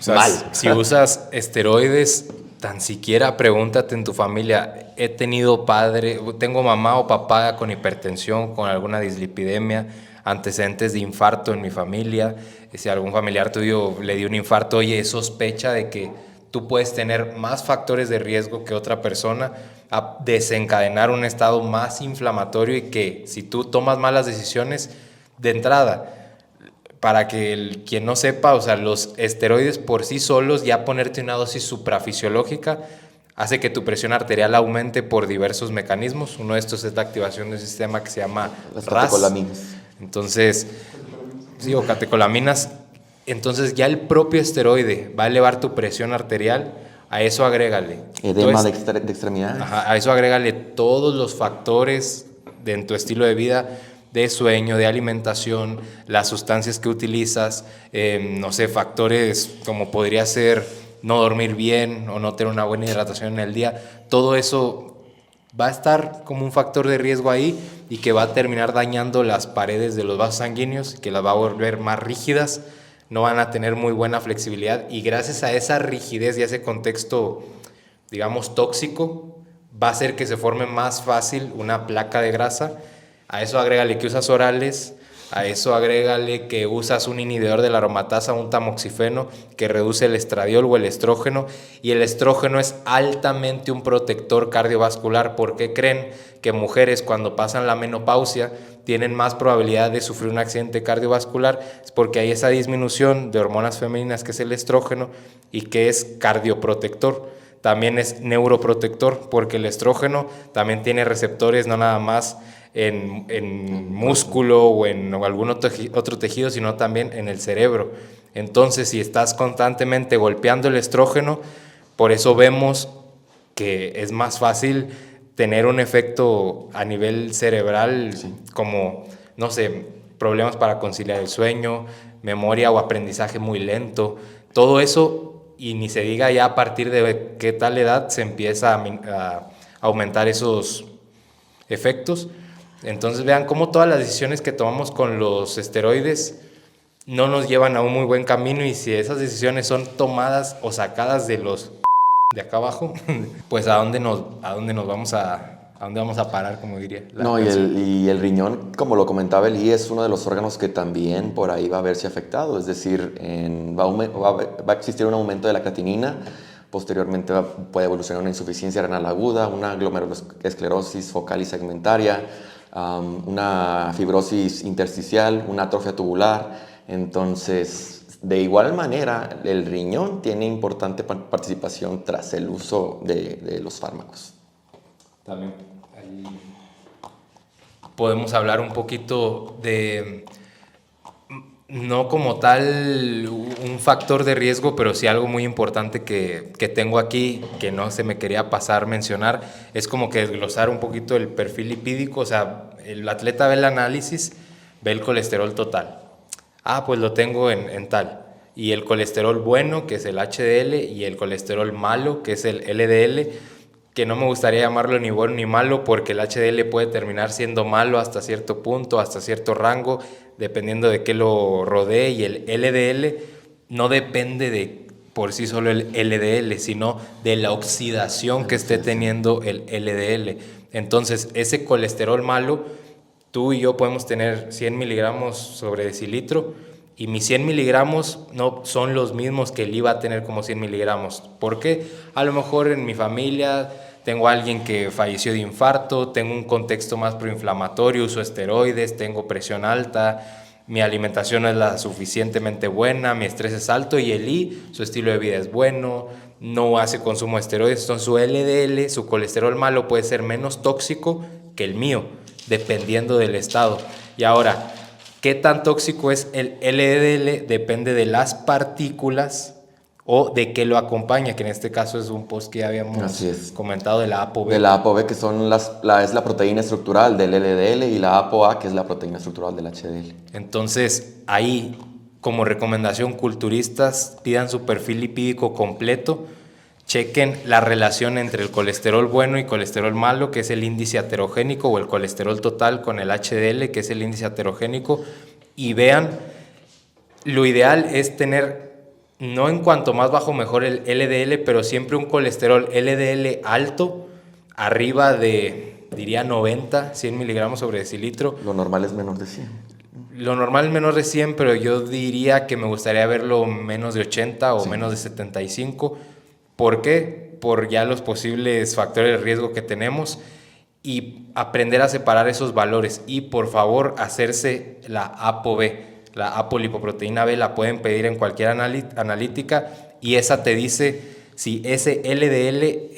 mal. Si usas esteroides, tan siquiera pregúntate en tu familia, tengo mamá o papá con hipertensión, con alguna dislipidemia, antecedentes de infarto en mi familia, si algún familiar tuyo le dio un infarto, oye, es sospecha de que tú puedes tener más factores de riesgo que otra persona a desencadenar un estado más inflamatorio y que si tú tomas malas decisiones de entrada, para que quien no sepa, o sea, los esteroides por sí solos, ya ponerte una dosis suprafisiológica, hace que tu presión arterial aumente por diversos mecanismos. Uno de estos es la activación de un sistema que se llama las RAS. catecolaminas. Entonces, sí, o catecolaminas. Entonces ya el propio esteroide va a elevar tu presión arterial. A eso agrégale edema de extremidades. A eso agrégale todos los factores en tu estilo de vida, de sueño, de alimentación, las sustancias que utilizas, no sé, factores como podría ser no dormir bien o no tener una buena hidratación en el día. Todo eso va a estar como un factor de riesgo ahí y que va a terminar dañando las paredes de los vasos sanguíneos, que las va a volver más rígidas, no van a tener muy buena flexibilidad y gracias a esa rigidez y a ese contexto, digamos, tóxico, va a hacer que se forme más fácil una placa de grasa. A eso agrégale que usas orales, a eso agrégale que usas un inhibidor de la aromatasa, un tamoxifeno, que reduce el estradiol o el estrógeno, y el estrógeno es altamente un protector cardiovascular. ¿Por qué creen que mujeres cuando pasan la menopausia tienen más probabilidad de sufrir un accidente cardiovascular? Es porque hay esa disminución de hormonas femeninas que es el estrógeno y que es cardioprotector. También es neuroprotector porque el estrógeno también tiene receptores no nada más en músculo o en algún otro tejido, sino también en el cerebro. Entonces, si estás constantemente golpeando el estrógeno, por eso vemos que es más fácil tener un efecto a nivel cerebral, sí, como, no sé, problemas para conciliar el sueño, memoria o aprendizaje muy lento, todo eso, y ni se diga ya a partir de qué tal edad se empieza a aumentar esos efectos. Entonces vean cómo todas las decisiones que tomamos con los esteroides no nos llevan a un muy buen camino, y si esas decisiones son tomadas o sacadas de los de acá abajo, pues a dónde vamos a parar, como diría la canción. Y el riñón, como lo comentaba Eli, es uno de los órganos que también por ahí va a verse afectado, es decir, va a existir un aumento de la creatinina, posteriormente puede evolucionar una insuficiencia renal aguda, una glomerulosclerosis focal y segmentaria, una fibrosis intersticial, una atrofia tubular. Entonces, de igual manera, el riñón tiene importante participación tras el uso de los fármacos. También ahí podemos hablar un poquito de, no como tal un factor de riesgo, pero sí algo muy importante que tengo aquí, que no se me quería pasar mencionar, es como que desglosar un poquito el perfil lipídico. O sea, el atleta ve el análisis, ve el colesterol total. Pues lo tengo en tal. Y el colesterol bueno, que es el HDL, y el colesterol malo, que es el LDL, que no me gustaría llamarlo ni bueno ni malo, porque el HDL puede terminar siendo malo hasta cierto punto, hasta cierto rango, dependiendo de qué lo rodee, y el LDL no depende de por sí solo el LDL, sino de la oxidación que esté teniendo el LDL. Entonces, ese colesterol malo, tú y yo podemos tener 100 miligramos sobre decilitro, y mis 100 miligramos no son los mismos que él iba a tener como 100 miligramos. ¿Por qué? A lo mejor en mi familia tengo a alguien que falleció de infarto, tengo un contexto más proinflamatorio, uso esteroides, tengo presión alta, mi alimentación no es la suficientemente buena, mi estrés es alto, y Eli, su estilo de vida es bueno, no hace consumo de esteroides, entonces su LDL, su colesterol malo, puede ser menos tóxico que el mío, dependiendo del estado. Y ahora, ¿qué tan tóxico es el LDL? Depende de las partículas o de qué lo acompaña, que en este caso es un post que ya habíamos comentado de la ApoB. De la ApoB, que son es la proteína estructural del LDL, y la ApoA, que es la proteína estructural del HDL. Entonces, ahí, como recomendación, culturistas, pidan su perfil lipídico completo, chequen la relación entre el colesterol bueno y colesterol malo, que es el índice aterogénico, o el colesterol total con el HDL, que es el índice aterogénico, y vean, lo ideal es tener, no en cuanto más bajo mejor el LDL, pero siempre un colesterol LDL alto, arriba de, diría 90, 100 miligramos sobre decilitro. Lo normal es menor de 100. Lo normal es menos de 100, pero yo diría que me gustaría verlo menos de 80 o menos de 75. ¿Por qué? Por ya los posibles factores de riesgo que tenemos, y aprender a separar esos valores. Y por favor, hacerse la ApoB, la apolipoproteína B, la pueden pedir en cualquier analítica, y esa te dice si ese LDL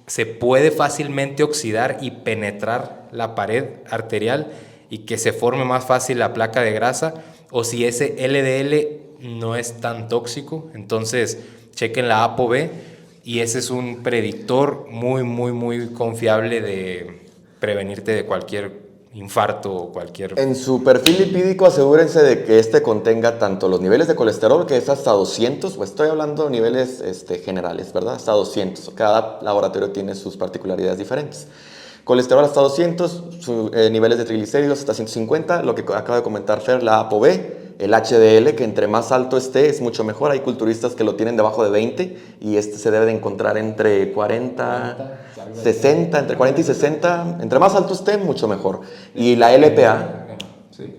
se puede fácilmente oxidar y penetrar la pared arterial y que se forme más fácil la placa de grasa, o si ese LDL no es tan tóxico. Entonces, chequen la ApoB, y ese es un predictor muy, muy, muy confiable de prevenirte de cualquier infarto o cualquier... En su perfil lipídico asegúrense de que este contenga tanto los niveles de colesterol, que es hasta 200, o estoy hablando de niveles generales, ¿verdad? Hasta 200. Cada laboratorio tiene sus particularidades diferentes. Colesterol hasta 200, niveles de triglicéridos hasta 150, lo que acaba de comentar Fer, la ApoB, el HDL, que entre más alto esté es mucho mejor. Hay culturistas que lo tienen debajo de 20 y este se debe de encontrar entre 40, 60, entre 40 y 60. Entre más alto esté, mucho mejor. Y la LPA. Sí.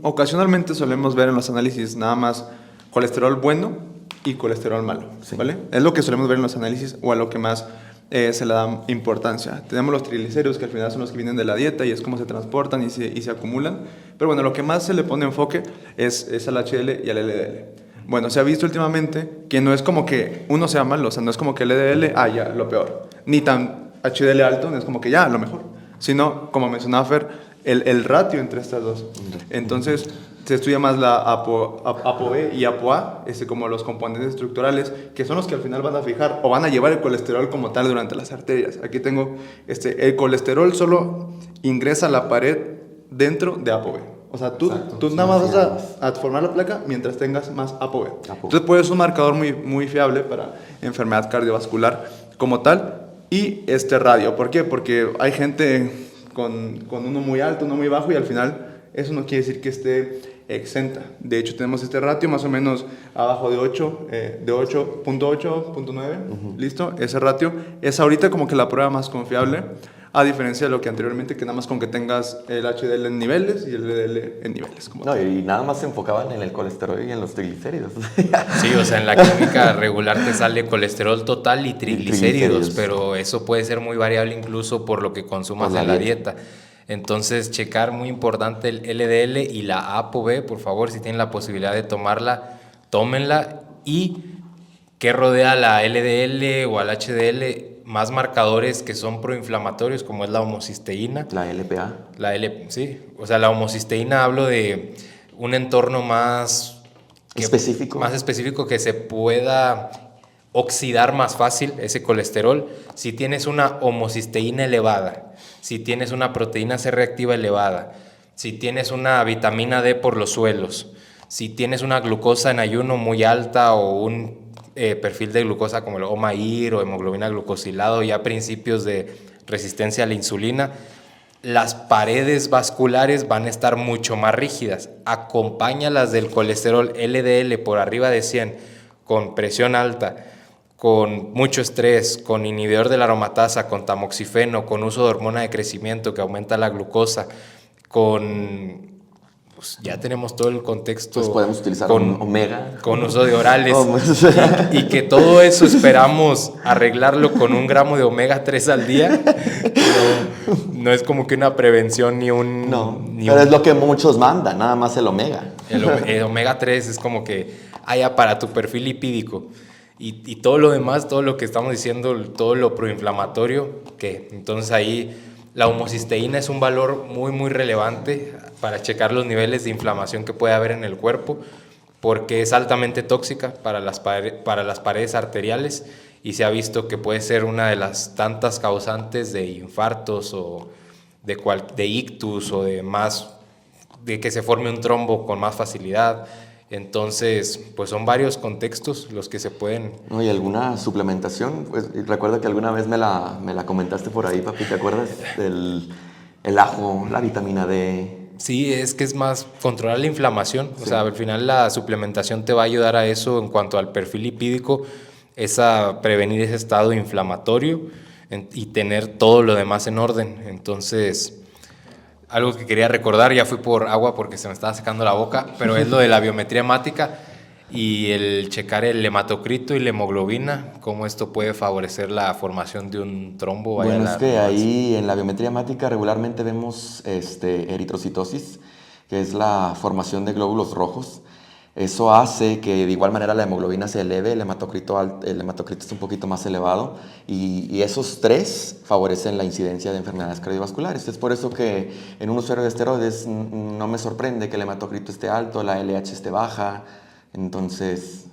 Ocasionalmente solemos ver en los análisis nada más colesterol bueno y colesterol malo, Sí. ¿vale? Es lo que solemos ver en los análisis o a lo que más se le da importancia. Tenemos los triglicéridos, que al final son los que vienen de la dieta y es cómo se transportan y se acumulan. Pero bueno, lo que más se le pone enfoque es al HDL y al LDL. Bueno, se ha visto últimamente que no es como que uno sea malo, o sea, no es como que LDL, ya, lo peor. Ni tan HDL alto, no es como que ya, lo mejor. Sino, como mencionaba Fer, el ratio entre estas dos. Entonces, se estudia más la ApoB y ApoA, como los componentes estructurales, que son los que al final van a fijar o van a llevar el colesterol como tal durante las arterias. Aquí tengo, el colesterol solo ingresa a la pared dentro de ApoB. O sea, tú nada más vas a formar la placa mientras tengas más ApoB. Entonces, puede ser un marcador muy, muy fiable para enfermedad cardiovascular como tal. Y este radio, ¿por qué? Porque hay gente con uno muy alto, uno muy bajo y al final eso no quiere decir que esté exenta. De hecho, tenemos este ratio más o menos abajo de 8, de 8.8, 0.9, ¿listo? Ese ratio es ahorita como que la prueba más confiable, a diferencia de lo que anteriormente, que nada más con que tengas el HDL en niveles y el LDL en niveles. Como No, y nada más se enfocaban en el colesterol y en los triglicéridos. Sí, o sea, en la química regular te sale colesterol total y triglicéridos, pero eso puede ser muy variable incluso por lo que consumas en la dieta. Entonces, checar, muy importante, el LDL y la ApoB, por favor, si tienen la posibilidad de tomarla, tómenla. Y ¿qué rodea la LDL o al HDL? Más marcadores que son proinflamatorios, como es la homocisteína. La LPA. Sí, o sea, la homocisteína, hablo de un entorno más específico. Más específico, que se pueda oxidar más fácil ese colesterol. Si tienes una homocisteína elevada, si tienes una proteína C reactiva elevada, si tienes una vitamina D por los suelos, si tienes una glucosa en ayuno muy alta o un perfil de glucosa como el OMAIR o hemoglobina glucosilado, ya principios de resistencia a la insulina, las paredes vasculares van a estar mucho más rígidas. Acompáñalas del colesterol LDL por arriba de 100 con presión alta, con mucho estrés, con inhibidor de la aromatasa, con tamoxifeno, con uso de hormona de crecimiento que aumenta la glucosa, pues ya tenemos todo el contexto. Pues podemos utilizar un omega. Con uso de orales. y que todo eso esperamos arreglarlo con 1 gramo de omega 3 al día. No es como que una prevención ni un... No, pero es lo que muchos mandan, nada más el omega. El omega 3 es como que haya para tu perfil lipídico. Y todo lo demás, todo lo que estamos diciendo, todo lo proinflamatorio, que entonces ahí la homocisteína es un valor muy, muy relevante para checar los niveles de inflamación que puede haber en el cuerpo, porque es altamente tóxica para las paredes arteriales y se ha visto que puede ser una de las tantas causantes de infartos o de ictus o de que se forme un trombo con más facilidad. Entonces, pues son varios contextos los que se pueden... No, ¿y alguna suplementación? Pues recuerdo que alguna vez me la comentaste por ahí, papi, ¿te acuerdas? El ajo, la vitamina D. Sí, es que es más controlar la inflamación. Sí. O sea, al final la suplementación te va a ayudar a eso en cuanto al perfil lipídico, es a prevenir ese estado inflamatorio y tener todo lo demás en orden. Entonces... algo que quería recordar, ya fui por agua porque se me estaba secando la boca, pero es lo de la biometría hemática y el checar el hematocrito y la hemoglobina, cómo esto puede favorecer la formación de un trombo. Bueno, es que ahí en la biometría hemática regularmente vemos eritrocitosis, que es la formación de glóbulos rojos. Eso hace que de igual manera la hemoglobina se eleve, el hematocrito es un poquito más elevado y esos tres favorecen la incidencia de enfermedades cardiovasculares. Es por eso que en un usuario de esteroides no me sorprende que el hematocrito esté alto, la LH esté baja. Entonces,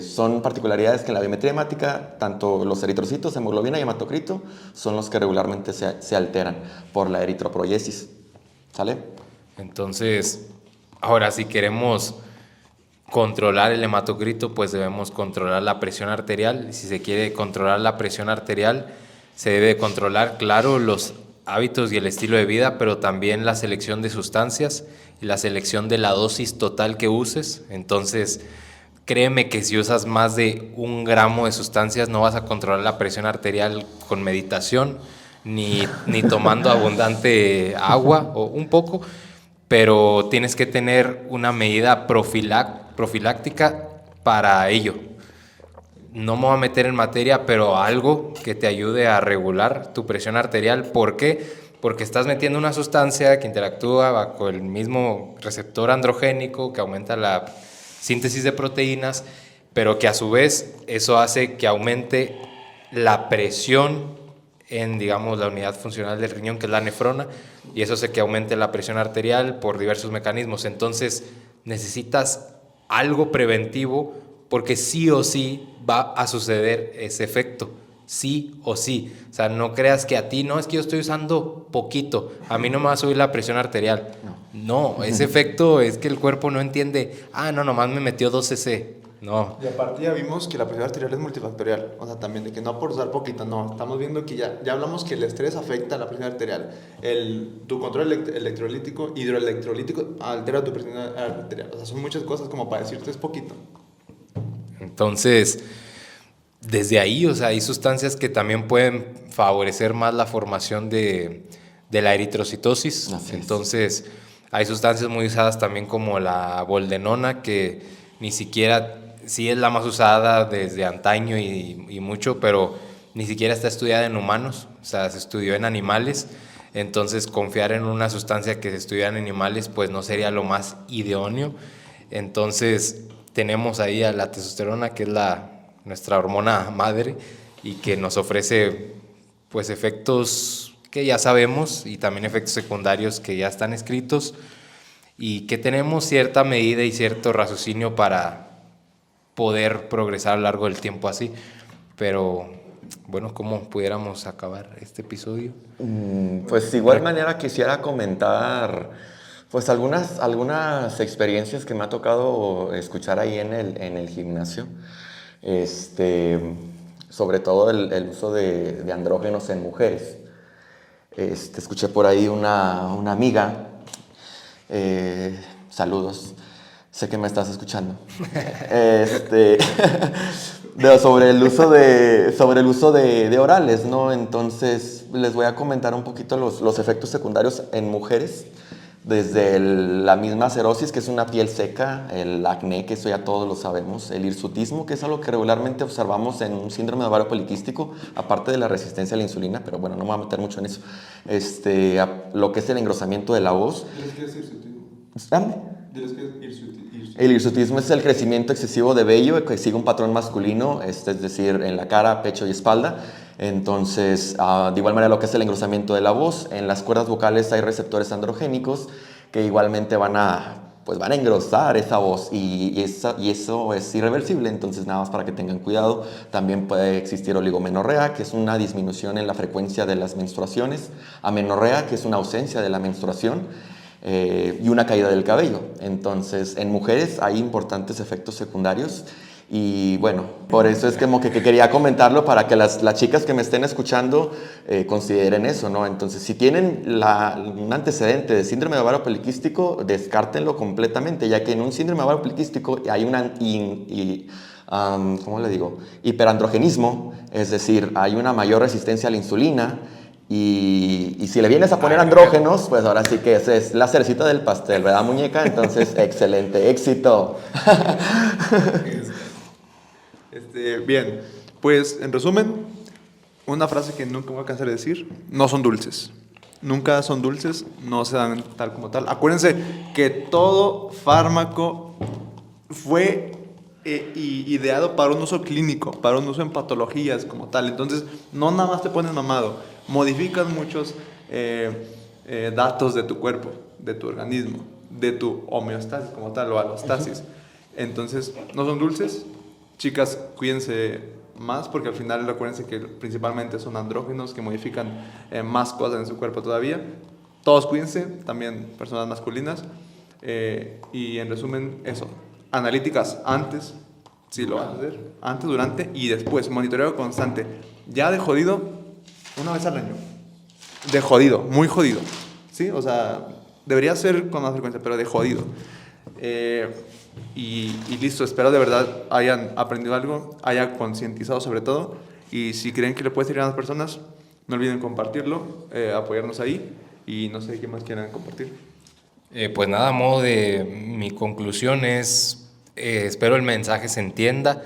son particularidades que en la biometría hemática, tanto los eritrocitos, hemoglobina y hematocrito, son los que regularmente se alteran por la eritroproiesis. ¿Sale? Entonces, ahora si queremos controlar el hematocrito, pues debemos controlar la presión arterial. Si se quiere controlar la presión arterial, Se debe controlar, claro, los hábitos y el estilo de vida, pero también la selección de sustancias y la selección de la dosis total que uses. Entonces, créeme que si usas más de 1 gramo de sustancias no vas a controlar la presión arterial con meditación, ni tomando abundante agua o un poco, pero tienes que tener una medida profiláctica para ello. No me voy a meter en materia, pero algo que te ayude a regular tu presión arterial. ¿Por qué? Porque estás metiendo una sustancia que interactúa bajo el mismo receptor androgénico, que aumenta la síntesis de proteínas, pero que a su vez eso hace que aumente la presión en, digamos, la unidad funcional del riñón, que es la nefrona, y eso hace que aumente la presión arterial por diversos mecanismos. Entonces necesitas algo preventivo, porque sí o sí va a suceder ese efecto, sí o sí. O sea, no creas que a ti, no, es que yo estoy usando poquito, a mí no me va a subir la presión arterial. No, ese efecto es que el cuerpo no entiende, no, nomás me metió 2 cc. No. Y aparte ya vimos que la presión arterial es multifactorial, o sea, también de que no por usar poquito, no, estamos viendo que ya hablamos que el estrés afecta a la presión arterial, tu control electrolítico, hidroelectrolítico altera tu presión arterial, o sea, son muchas cosas como para decirte es poquito. Entonces, desde ahí, o sea, hay sustancias que también pueden favorecer más la formación de la eritrocitosis. Entonces, hay sustancias muy usadas también como la boldenona, que ni siquiera, sí es la más usada desde antaño y mucho, pero ni siquiera está estudiada en humanos, o sea, se estudió en animales. Entonces, confiar en una sustancia que se estudia en animales, pues no sería lo más idóneo. Entonces, tenemos ahí a la testosterona, que es nuestra hormona madre, y que nos ofrece pues efectos que ya sabemos y también efectos secundarios que ya están escritos, y que tenemos cierta medida y cierto raciocinio para poder progresar a lo largo del tiempo así. Pero bueno, ¿cómo pudiéramos acabar este episodio? Pues de igual manera quisiera comentar pues algunas experiencias que me ha tocado escuchar ahí en el gimnasio, sobre todo el uso de andrógenos en mujeres. Escuché por ahí una amiga, saludos, sé que me estás escuchando, sobre el uso de orales, ¿no? Entonces les voy a comentar un poquito los efectos secundarios en mujeres, desde la misma cerosis, que es una piel seca, el acné, que eso ya todos lo sabemos, el hirsutismo, que es algo que regularmente observamos en un síndrome de ovario poliquístico, aparte de la resistencia a la insulina, pero bueno, no me voy a meter mucho en eso. Lo que es el engrosamiento de la voz. ¿Qué es hirsutismo? ¿Dónde? El hirsutismo es el crecimiento excesivo de vello que sigue un patrón masculino, es decir, en la cara, pecho y espalda. Entonces, de igual manera lo que es el engrosamiento de la voz, en las cuerdas vocales hay receptores androgénicos que igualmente van a engrosar esa voz, y eso es irreversible. Entonces, nada más para que tengan cuidado. También puede existir oligomenorrea, que es una disminución en la frecuencia de las menstruaciones, amenorrea, que es una ausencia de la menstruación, y una caída del cabello. Entonces, en mujeres hay importantes efectos secundarios. Y bueno, por eso es como que quería comentarlo, para que las chicas que me estén escuchando consideren eso, ¿no? Entonces, si tienen un antecedente de síndrome de ovario poliquístico, descártenlo completamente, ya que en un síndrome de ovario poliquístico hay ¿cómo le digo? Hiperandrogenismo, es decir, hay una mayor resistencia a la insulina. Y si le vienes a poner andrógenos, pues ahora sí que esa es la cerecita del pastel, ¿verdad, muñeca? Entonces, excelente, éxito. Bien, pues en resumen, una frase que nunca me voy a cansar de decir: no son dulces. Nunca son dulces, no se dan tal como tal. Acuérdense que todo fármaco fue ideado para un uso clínico, para un uso en patologías como tal. Entonces, no nada más te pones mamado, modificas muchos datos de tu cuerpo, de tu organismo, de tu homeostasis como tal, o alostasis. Entonces, no son dulces. Chicas, cuídense más, porque al final acuérdense que principalmente son andrógenos que modifican más cosas en su cuerpo todavía. Todos cuídense, también personas masculinas. Y en resumen, eso. Analíticas antes, si lo vas a hacer, antes, durante y después. Monitoreo constante. Ya de jodido, una vez al año. De jodido, muy jodido. ¿Sí? O sea, debería ser con más frecuencia, pero de jodido. Y listo, espero de verdad hayan aprendido algo, hayan concientizado sobre todo. Y si creen que le puede servir a las personas, no olviden compartirlo, apoyarnos ahí. Y no sé qué más quieran compartir. Pues nada, a modo de mi conclusión es, espero el mensaje se entienda.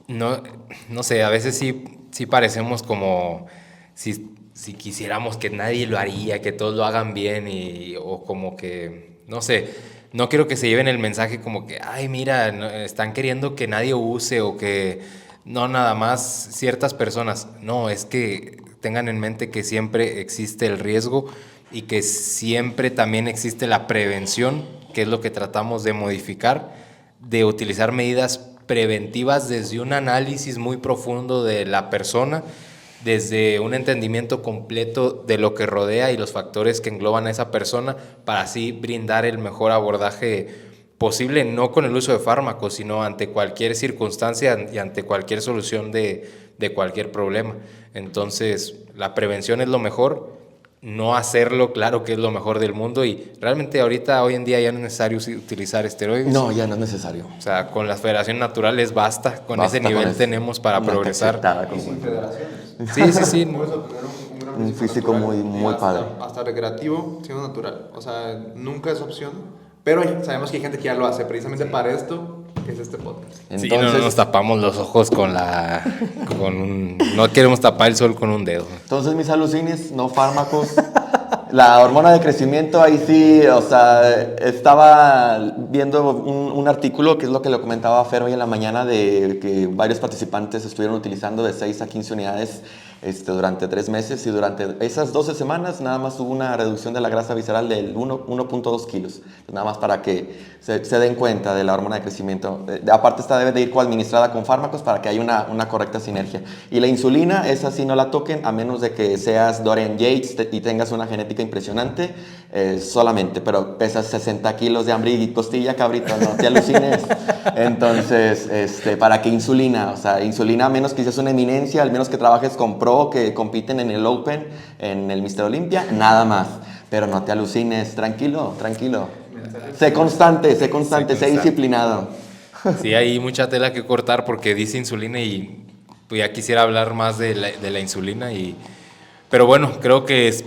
No sé, a veces sí parecemos como si quisiéramos que nadie lo haría, que todos lo hagan bien o como que, no sé, no quiero que se lleven el mensaje como que, ay, mira, están queriendo que nadie use o que no nada más ciertas personas. No, es que tengan en mente que siempre existe el riesgo y que siempre también existe la prevención, que es lo que tratamos de modificar, de utilizar medidas preventivas desde un análisis muy profundo de la persona, desde un entendimiento completo de lo que rodea y los factores que engloban a esa persona, para así brindar el mejor abordaje posible, no con el uso de fármacos, sino ante cualquier circunstancia y ante cualquier solución de cualquier problema. Entonces, la prevención es lo mejor, no hacerlo, claro que es lo mejor del mundo, y realmente hoy en día ya no es necesario utilizar esteroides. No, ya no es necesario. O sea, con las federaciones naturales basta, con ese nivel tenemos para progresar. Y sin federaciones. Sí. Puedes obtener un gran Un físico muy padre. Hasta recreativo, siendo natural. O sea, nunca es opción. Pero sabemos que hay gente que ya lo hace precisamente para esto, que es este podcast. Sí, no nos tapamos los ojos no queremos tapar el sol con un dedo. Entonces, mis alucines, no fármacos. La hormona de crecimiento, ahí sí, o sea, estaba viendo un artículo, que es lo que le comentaba a Fer hoy en la mañana, de que varios participantes estuvieron utilizando de 6 a 15 unidades durante 3 meses, y durante esas 12 semanas nada más hubo una reducción de la grasa visceral del 1.2 kilos. Nada más para que se den cuenta de la hormona de crecimiento. Aparte, esta debe de ir coadministrada con fármacos para que haya una correcta sinergia. Y la insulina, esa sí no la toquen, a menos de que seas Dorian Yates y tengas una genética impresionante, solamente, pero pesas 60 kilos de hambre y costilla, cabrito, no te alucines. Entonces, ¿para qué insulina? O sea, insulina, a menos que seas una eminencia, al menos que trabajes con pro, que compiten en el Open, en el Mr. Olympia, nada más. Pero no te alucines, tranquilo. Sé constante, sé disciplinado. Sí, hay mucha tela que cortar porque dice insulina y pues ya quisiera hablar más de la insulina. Pero bueno, creo que es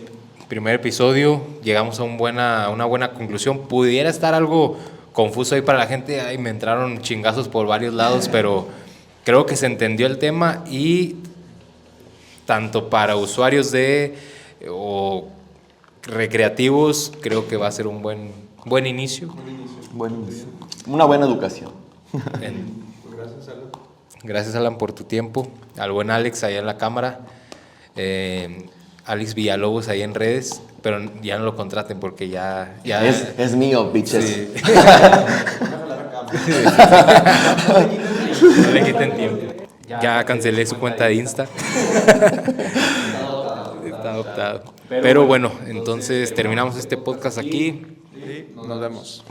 primer episodio, llegamos a una buena conclusión. Pudiera estar algo confuso ahí para la gente, ay, me entraron chingazos por varios lados, pero creo que se entendió el tema, y tanto para usuarios o recreativos, creo que va a ser un buen inicio. Una buena educación. Gracias, Alan. Gracias, Alan, por tu tiempo. Al buen Alex allá en la cámara. Alex Villalobos ahí en redes, pero ya no lo contraten porque ya es mío, bitches. Sí. No le quiten tiempo. Ya cancelé su cuenta de Insta. Está adoptado. Pero bueno, entonces terminamos este podcast aquí. Y nos vemos.